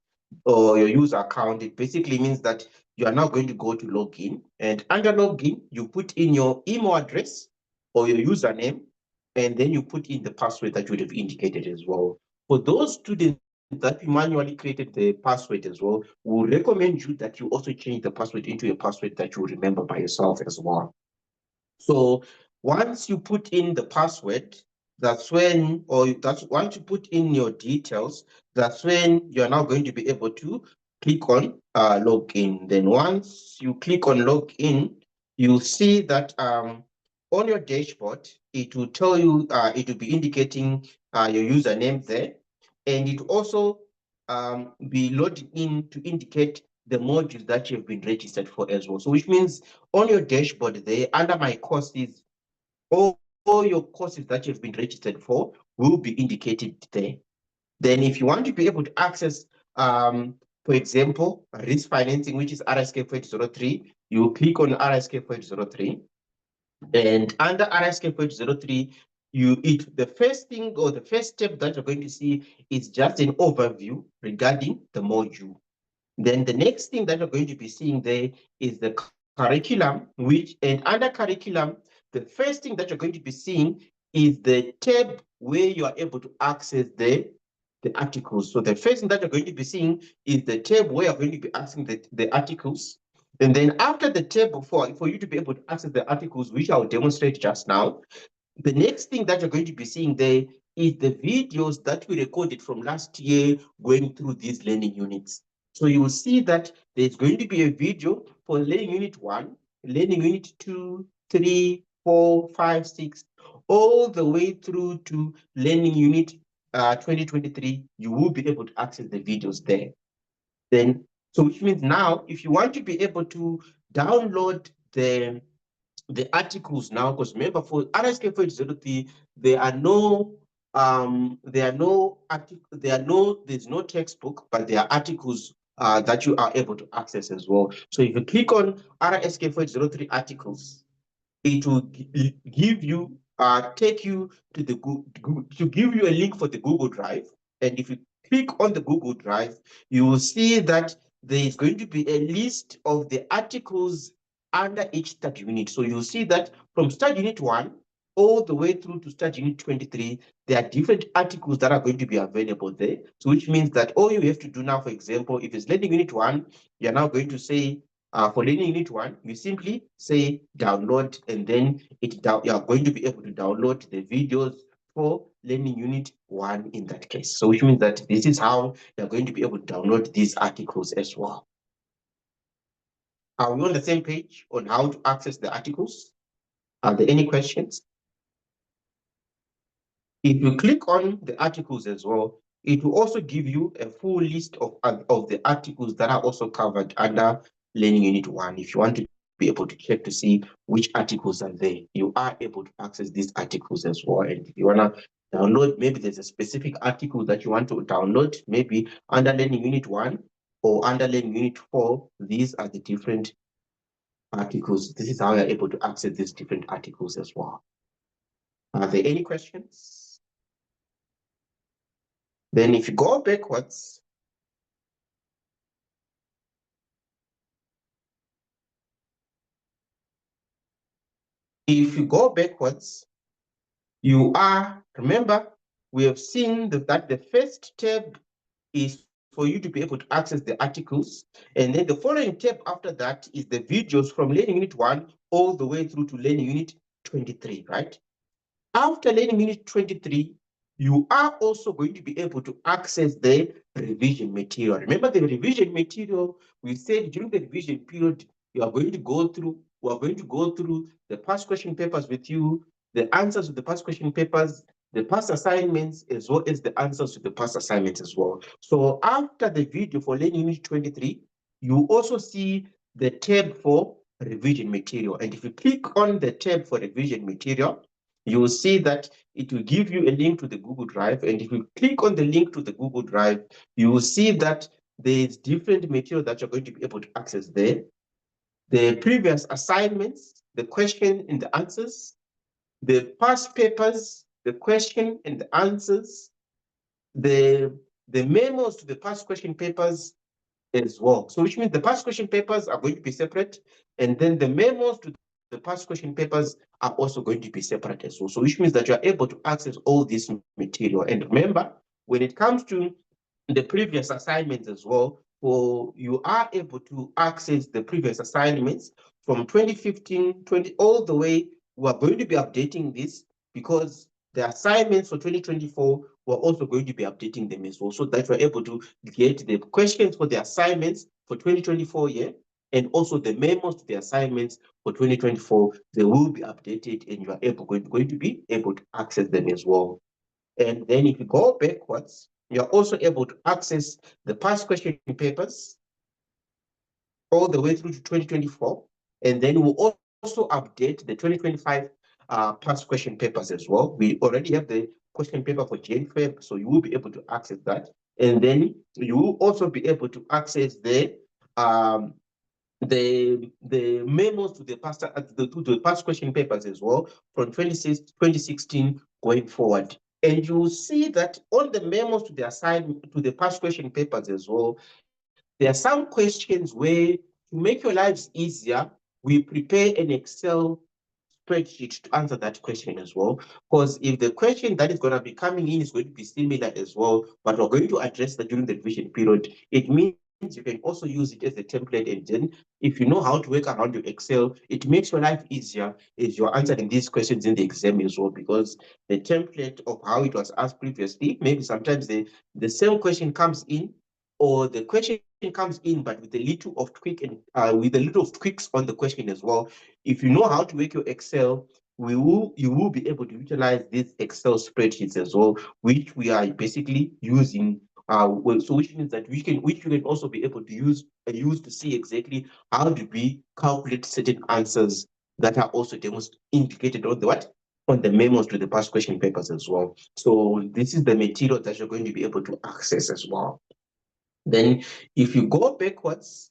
or your user account, it basically means that you are now going to go to login, and under login, you put in your email address or your username, and then you put in the password that you would have indicated as well. For those students that manually created the password as well, we recommend you that you also change the password into a password that you remember by yourself as well. So once you put in the password, that's when, once you put in your details, that's when you're now going to be able to click on login. Then once you click on login, you'll see that on your dashboard, it will tell you, it will be indicating your username there. And it also be loading in to indicate the modules that you've been registered for as well. So which means on your dashboard there, under my courses, all your courses that you've been registered for will be indicated there. Then if you want to be able to access, for example, risk financing, which is Rsk4803, you click on Rsk4803. And under Rsk4803, the first thing or the first step that you're going to see is just an overview regarding the module. Then the next thing that you're going to be seeing there is the curriculum, and under curriculum, the first thing that you're going to be seeing is the tab where you are able to access the articles. So the first thing that you're going to be seeing is the tab where you're going to be accessing the articles. And then after the tab, for you to be able to access the articles, which I'll demonstrate just now, the next thing that you're going to be seeing there is the videos that we recorded from last year going through these learning units. So you will see that there's going to be a video for learning unit 1, learning unit 2, 3, 4, 5, 6, all the way through to learning unit 2023. You will be able to access the videos there. Then, so which means now, if you want to be able to download the articles now, because remember for Rsk4803, there's no textbook, but there are articles that you are able to access as well. So if you click on Rsk4803 articles, it will give you take you to the to give you a link for the Google Drive. And if you click on the Google Drive, you will see that there is going to be a list of the articles under each study unit. So you'll see that from study unit 1 all the way through to study unit 23, there are different articles that are going to be available there. So which means that all you have to do now, for example, if it's learning unit 1, you're now going to say, for learning unit 1, you simply say download, and then you are going to be able to download the videos for learning unit 1 in that case. So which means that this is how you're going to be able to download these articles as well. Are we on the same page on how to access the articles? Are there any questions? If you click on the articles as well, it will also give you a full list of the articles that are also covered under Learning Unit 1. If you want to be able to check to see which articles are there, you are able to access these articles as well. And if you want to download, maybe there's a specific article that you want to download, maybe under Learning Unit 1 or under Learning Unit 4, these are the different articles. This is how you're able to access these different articles as well. Are there any questions? Then if you go backwards, remember, we have seen that the first tab is for you to be able to access the articles. And then the following tab after that is the videos from Learning Unit 1 all the way through to Learning Unit 23, right? After Learning Unit 23, you are also going to be able to access the revision material. Remember the revision material, we said during the revision period, we are going to go through the past question papers with you, the answers to the past question papers, the past assignments, as well as the answers to the past assignments as well. So after the video for Learning Unit 23, you also see the tab for revision material. And if you click on the tab for revision material, you will see that it will give you a link to the Google Drive. And if you click on the link to the Google Drive, you will see that there's different material that you're going to be able to access there. The previous assignments, the question and the answers, the past papers, the question and the answers, the memos to the past question papers, as well. So which means the past question papers are going to be separate, and then the memos to the past question papers are also going to be separate as well. So which means that you are able to access all this material. And remember, when it comes to the previous assignments as well, you are able to access the previous assignments from 2015, all the way. We are going to be updating this because the assignments for 2024, we're also going to be updating them as well, so that we're able to get the questions for the assignments for 2024 year, and also the memos to the assignments for 2024. They will be updated, and you are going to be able to access them as well. And then if you go backwards, you're also able to access the past question papers all the way through to 2024. And then we'll also update the 2025 past question papers as well. We already have the question paper for Jan-Feb, so you will be able to access that. And then you will also be able to access the memos to the past question papers as well from 2016 going forward. And you will see that on the memos to the assignment to the past question papers as well, there are some questions where, to make your lives easier, we prepare an Excel spreadsheet to answer that question as well. Because if the question that is going to be coming in is going to be similar as well, but we're going to address that during the revision period, it means you can also use it as a template. And then if you know how to work around your Excel, it makes your life easier as you're answering these questions in the exam as well, because the template of how it was asked previously, maybe sometimes the same question comes in, or the question comes in, but with a little of tweak and with a little of tweaks on the question as well. If you know how to make your Excel, you will be able to utilize these Excel spreadsheets as well, which we are basically using. So which means that which you can also be able to use to see exactly how do we calculate certain answers that are also indicated on the memos to the past question papers as well. So this is the material that you're going to be able to access as well. Then if you go backwards,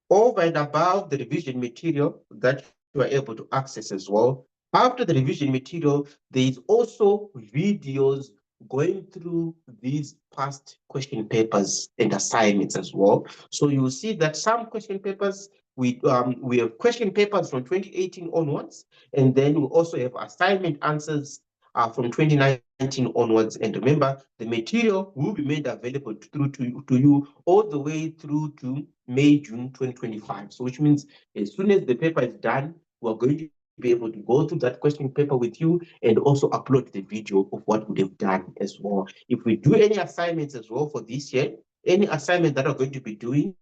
over and above the revision material that you are able to access as well, after the revision material, there is also videos going through these past question papers and assignments as well. So you will see that some question papers, we have question papers from 2018 onwards, and then we also have assignment answers from 2019 onwards. And remember, the material will be made available to you all the way through to May, June 2025. So which means as soon as the paper is done, we're going to be able to go through that question paper with you and also upload the video of what we have done as well. If we do any assignments as well for this year, any assignment that we're going to be doing,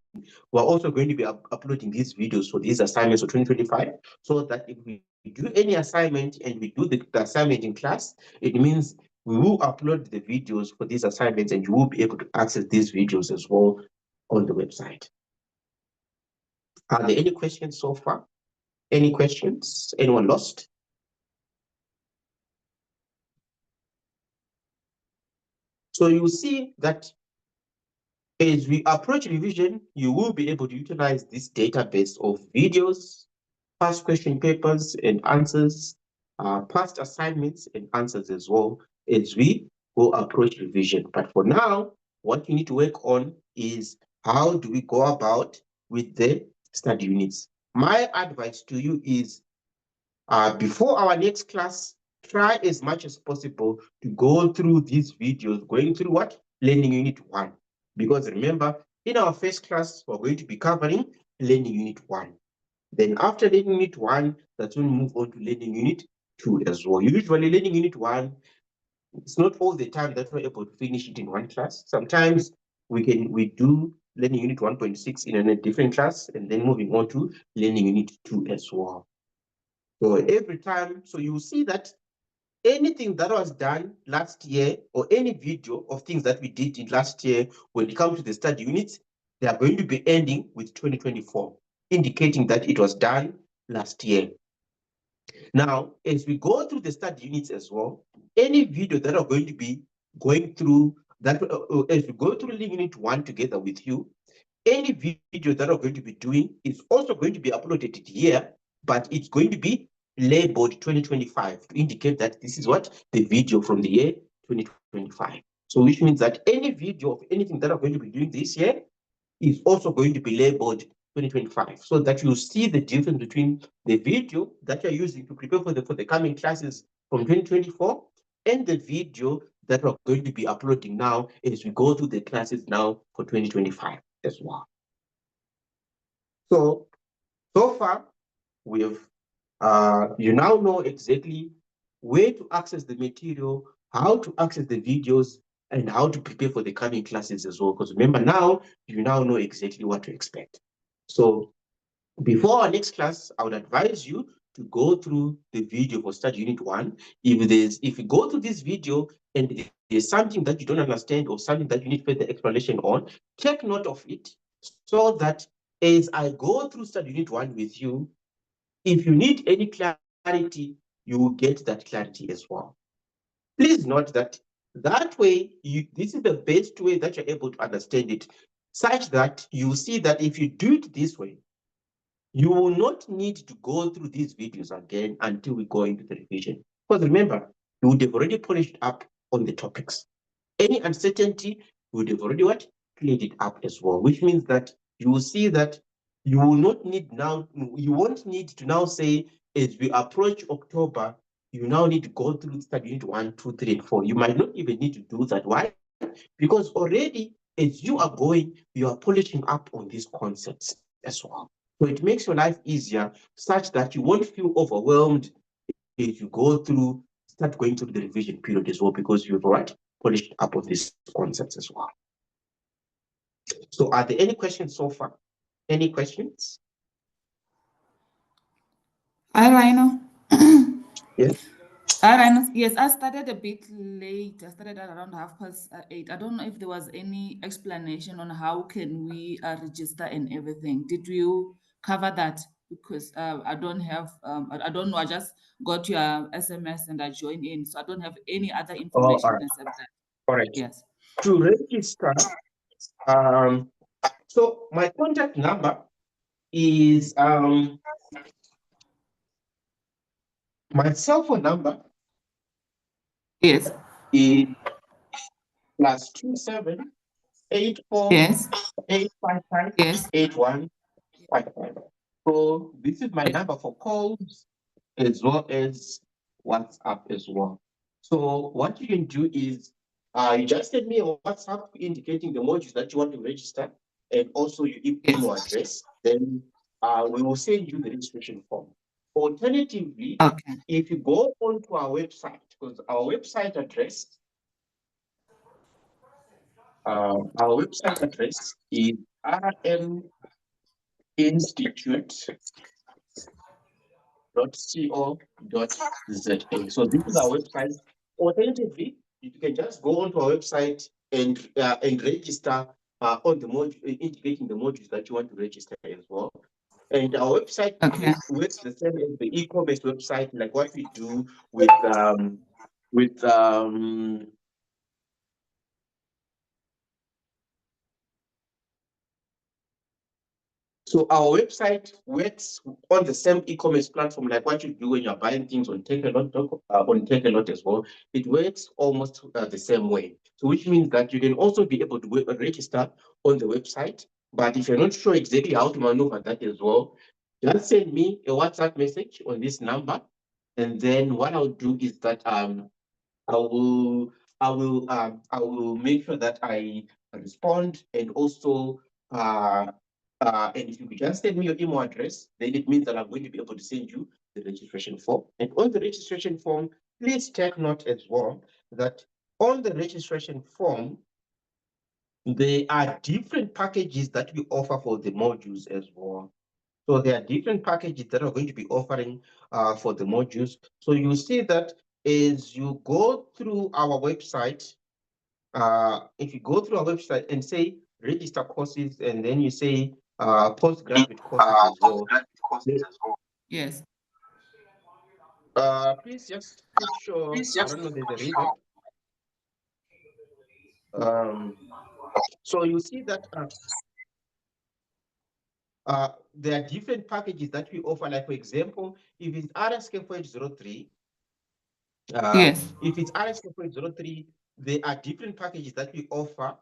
we're also going to be uploading these videos for these assignments for 2025, so that if we do any assignment and we do the assignment in class, it means we will upload the videos for these assignments and you will be able to access these videos as well on the website. Are there any questions so far? Any questions? Anyone lost? So you see that as we approach revision, you will be able to utilize this database of videos, past question papers and answers, past assignments and answers as well as we go approach revision. But for now, what you need to work on is how do we go about with the study units. My advice to you is before our next class, try as much as possible to go through these videos, going through what? Learning Unit 1. Because remember, in our first class, we're going to be covering Learning Unit 1. Then after Learning Unit 1, that's when we move on to Learning Unit 2 as well. Usually Learning Unit 1, it's not all the time that we're able to finish it in one class. Sometimes we do Learning Unit 1.6 in a different class, and then moving on to Learning Unit 2 as well. So every time, so you see that anything that was done last year, or any video of things that we did in last year, when it comes to the study units, they are going to be ending with 2024, indicating that it was done last year. Now, as we go through the study units as well, any video that are going to be going through that, as we go through Learning Unit 1 together with you, any video that are going to be doing is also going to be uploaded here, but it's going to be labeled 2025 to indicate that this is what the video from the year 2025. So which means that any video of anything that are going to be doing this year, is also going to be labeled 2025, so that you see the difference between the video that you're using to prepare for the coming classes from 2024 and the video that we're going to be uploading now as we go through the classes now for 2025 as well. So far, we've you now know exactly where to access the material, how to access the videos, and how to prepare for the coming classes as well. Because remember, now you now know exactly what to expect. So before our next class, I would advise you to go through the video for Study Unit 1. If you go through this video and there's something that you don't understand or something that you need further explanation on, take note of it so that as I go through Study Unit 1 with you, if you need any clarity, you will get that clarity as well. Please note that way, this is the best way that you're able to understand it, such that you see that if you do it this way, you will not need to go through these videos again until we go into the revision. Because remember, you would have already polished up on the topics. Any uncertainty, you would have already cleared it up as well, which means that you will see that you will not need now, you won't need to now say, as we approach October, you now need to go through Study Unit 1, 2, 3, and 4. You might not even need to do that. Why? Because already, as you are going, you are polishing up on these concepts as well. So it makes your life easier such that you won't feel overwhelmed if you start going through the revision period as well, because you've polished up on these concepts as well. So are there any questions so far? Any questions? Hi, Rhino. Yes. Hi, Rhino. Yes, I started a bit late. I started at around 8:30. I don't know if there was any explanation on how can we register and everything. Did you cover that? Because I don't have, I don't know. I just got your SMS and I joined in, so I don't have any other information all right. except that. All right. Yes. To register, so my contact number is my cell phone number Yes. is +27 84 Yes. 855 Yes. 8155. So this is my number for calls as well as WhatsApp as well. So what you can do is you just send me a WhatsApp indicating the modules that you want to register and also your email address. Then we will send you the registration form. Alternatively, Okay. if you go onto our website, because our website address is rminstitute.co.za. So this is our website. Alternatively, you can just go onto our website and register on the module, indicating the modules that you want to register as well. And our website works the same as the e-commerce website, like what we do with so our website works on the same e-commerce platform, like what you do when you're buying things on Takealot as well. It works almost the same way. So which means that you can also be able to register on the website. But if you're not sure exactly how to maneuver that as well, just send me a WhatsApp message on this number. And then what I'll do is that I will make sure that I respond, and also and if you could just send me your email address, then it means that I'm going to be able to send you the registration form. And on the registration form, please take note as well that on the registration form, there are different packages that we offer for the modules as well. So there are different packages that are going to be offering for the modules. So you see that as you go through our website, if you go through our website and say register courses, and then you say postgraduate courses as well. Yes. Please just put your, I don't know, there's a revamp. So you see that there are different packages that we offer. Like for example, if it's Rsk4803, Yes. if it's Rsk4803, there are different packages that we offer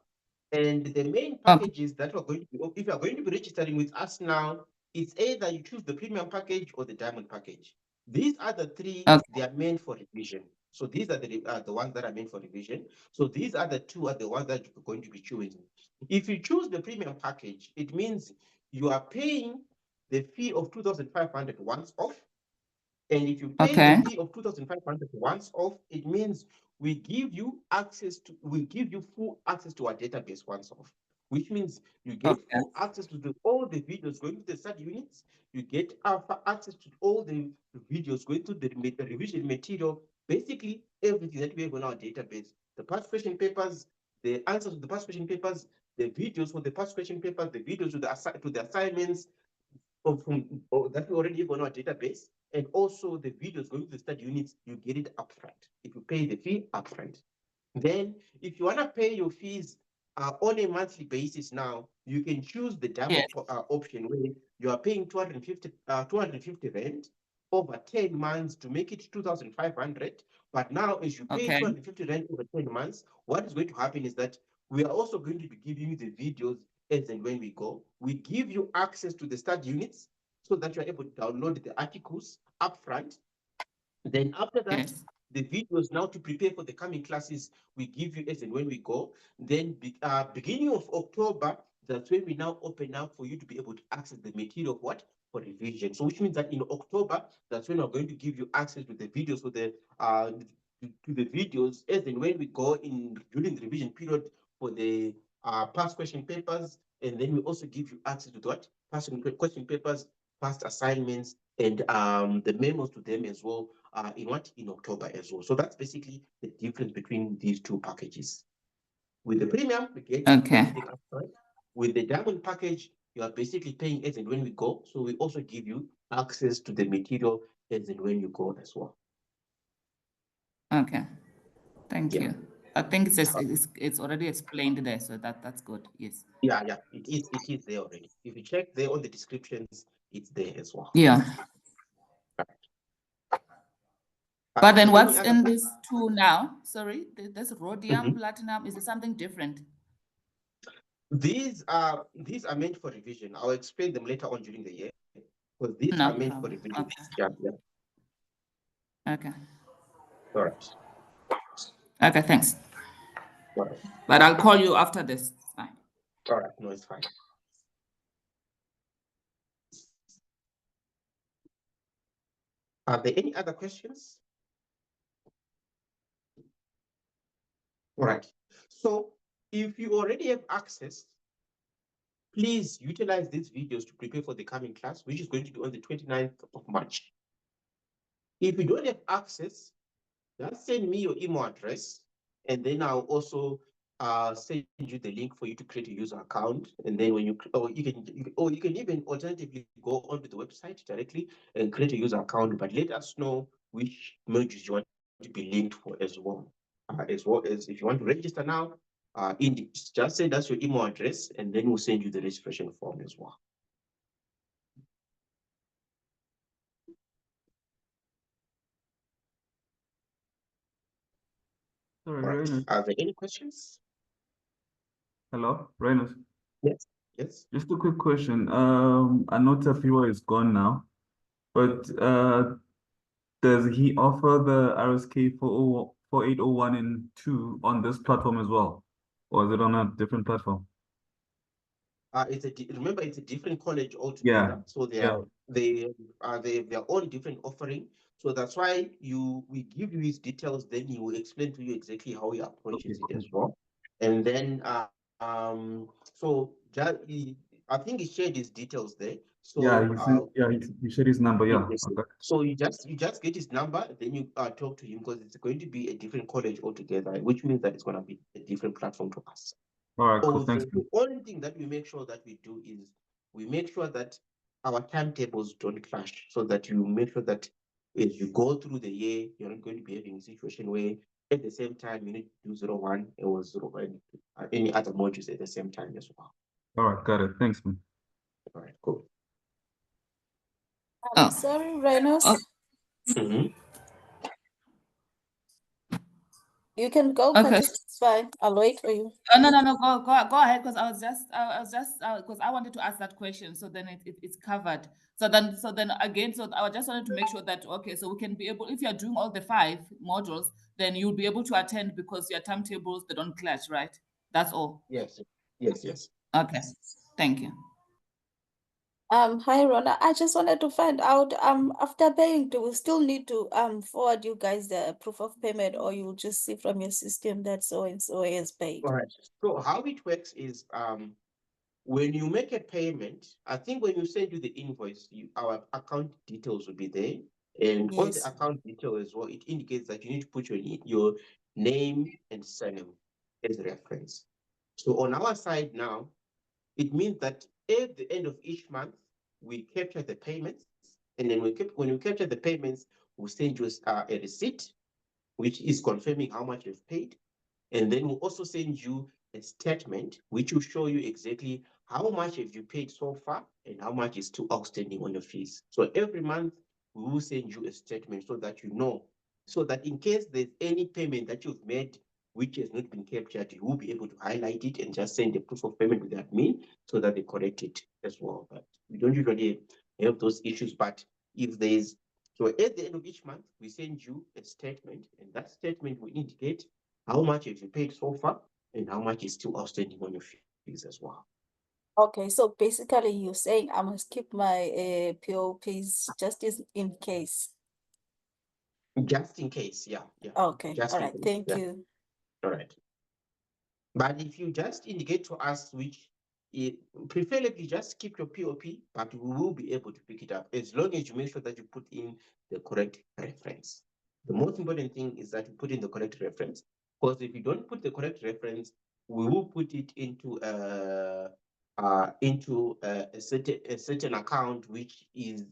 And the main packages that are going to be, if you are going to be registering with us now, it's either you choose the premium package or the diamond package. These are the three, they are meant for revision. So these are the ones that are meant for revision. So these are the two are the ones that you're going to be choosing. If you choose the premium package, it means you are paying the fee of 2,500 once off. And if you pay the fee of 2,500 once off, it means we give you full access to our database once off, which means you get full access to all the videos going to the study units. You get access to all the videos going to the revision material, basically everything that we have on our database, the past question papers, the answers to the past question papers, the videos for the past question papers, the videos to the assignments, that we already have on our database, and also the videos going to the study units, you get it upfront if you pay the fee upfront. Then, if you want to pay your fees on a monthly basis now, you can choose the diamond option where you are paying 250 rand over 10 months to make it 2,500. But now, as you pay 250 rand over 10 months, what is going to happen is that we are also going to be giving you the videos as and when we go. We give you access to the study units so that you're able to download the articles upfront. Then after that, the videos now to prepare for the coming classes, we give you as and when we go. Then beginning of October, that's when we now open up for you to be able to access the material for revision. So which means that in October, that's when we're going to give you access to the videos for the to the videos as and when we go in during the revision period for the past question papers. And then we also give you access to what? Past question papers, past assignments, and the memos to them as well in October as well. So that's basically the difference between these two packages. With the premium, we get everything upfront. With the diamond package, you are basically paying as and when we go. So we also give you access to the material as and when you go as well. Okay, thank you. I think it's already explained there, so that's good. Yes. Yeah, it is there already. If you check there on the descriptions, it's there as well. Yeah. But then what's in this two now? Sorry, this rhodium, platinum, is it something different? These are meant for revision. I'll explain them later on during the year. Because these are meant for revision. Okay. Yeah. Okay. All right. Okay, thanks. All right. But I'll call you after this. It's fine. All right, no, it's fine. Are there any other questions? All right. So if you already have access, please utilize these videos to prepare for the coming class, which is going to be on the 29th of March. If you don't have access, just send me your email address, and then I'll also send you the link for you to create a user account. And then when you can even alternatively go onto the website directly and create a user account, but let us know which modules you want to be linked for as well. As well as if you want to register now, just send us your email address, and then we'll send you the registration form as well. Sorry, Right. Reynolds. Are there any questions? Hello, Reynolds. Yes. Just a quick question. I know Tapiwa is gone now, but does he offer the RSK 4801 and 2 on this platform as well? Or is it on a different platform? Remember, it's a different college altogether. Yeah. So they are their own different offering. So that's why we give you his details, then he will explain to you exactly how he approaches it as well. And then so I think he shared his details there. So he shared his number. Yeah. yes. Okay. So you just get his number, then you talk to him, because it's going to be a different college altogether, which means that it's going to be a different platform to us. All right, cool. Thanks. The only thing that we make sure that we do is we make sure that our timetables don't clash, so that you make sure that as you go through the year, you're not going to be having a situation where at the same time you need to do 01 or 01, any other modules at the same time as well. All right, got it. Thanks, man. All right, cool. Sorry, Reynolds. You can go, Okay. Candice. It's fine. I'll wait for you. No, go ahead, because I was just because I wanted to ask that question, so then it's covered. So then again, so I just wanted to make sure that, okay, so we can be able, if you're doing all the 5 modules, then you'll be able to attend because your timetables, they don't clash, right? That's all. Yes. Okay, thank you. Hi Rona. I just wanted to find out, after paying, do we still need to forward you guys the proof of payment, or you just see from your system that so and so is paid? All right. So how it works is, when you make a payment, I think when you send you the invoice, our account details will be there. And on the Yes. account detail as well, it indicates that you need to put your name and surname as reference. So on our side now, it means that at the end of each month, we capture the payments. And then when we capture the payments, we send you a receipt, which is confirming how much you've paid. And then we'll also send you a statement which will show you exactly how much have you paid so far and how much is still outstanding on your fees. So every month we will send you a statement so that you know, so that in case there's any payment that you've made which has not been captured, you will be able to highlight it and just send the proof of payment to the admin so that they correct it as well. But we don't usually have those issues. But if there's, so at the end of each month, we send you a statement, and that statement will indicate how much have you paid so far and how much is still outstanding on your fees as well. Okay, so basically you're saying I must keep my POPs just in case. Just in case, yeah. Okay, Just all in right, case, thank yeah. you. All right. But if you just indicate to us which, preferably just keep your POP, but we will be able to pick it up as long as you make sure that you put in the correct reference. The most important thing is that you put in the correct reference, because if you don't put the correct reference, we will put it into a certain account which is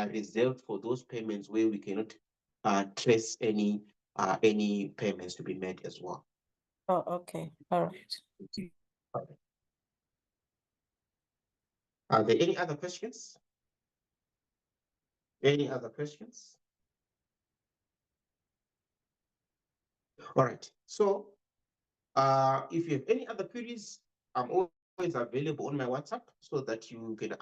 reserved for those payments where we cannot trace any payments to be made as well. Oh, okay, all right. Are there any other questions? Any other questions? All right. So if you have any other queries, I'm always available on my WhatsApp so that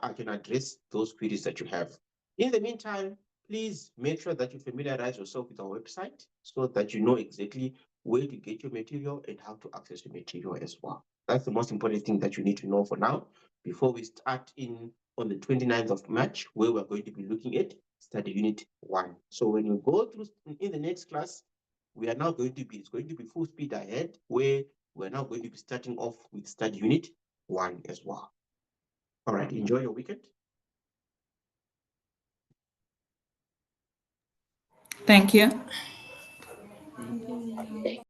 I can address those queries that you have. In the meantime, please make sure that you familiarize yourself with our website so that you know exactly where to get your material and how to access your material as well. That's the most important thing that you need to know for now before we start on the 29th of March, where we're going to be looking at study unit 1. So when you go through in the next class, we are now it's going to be full speed ahead, where we're now going to be starting off with study unit 1 as well. All right, enjoy your weekend. Thank you.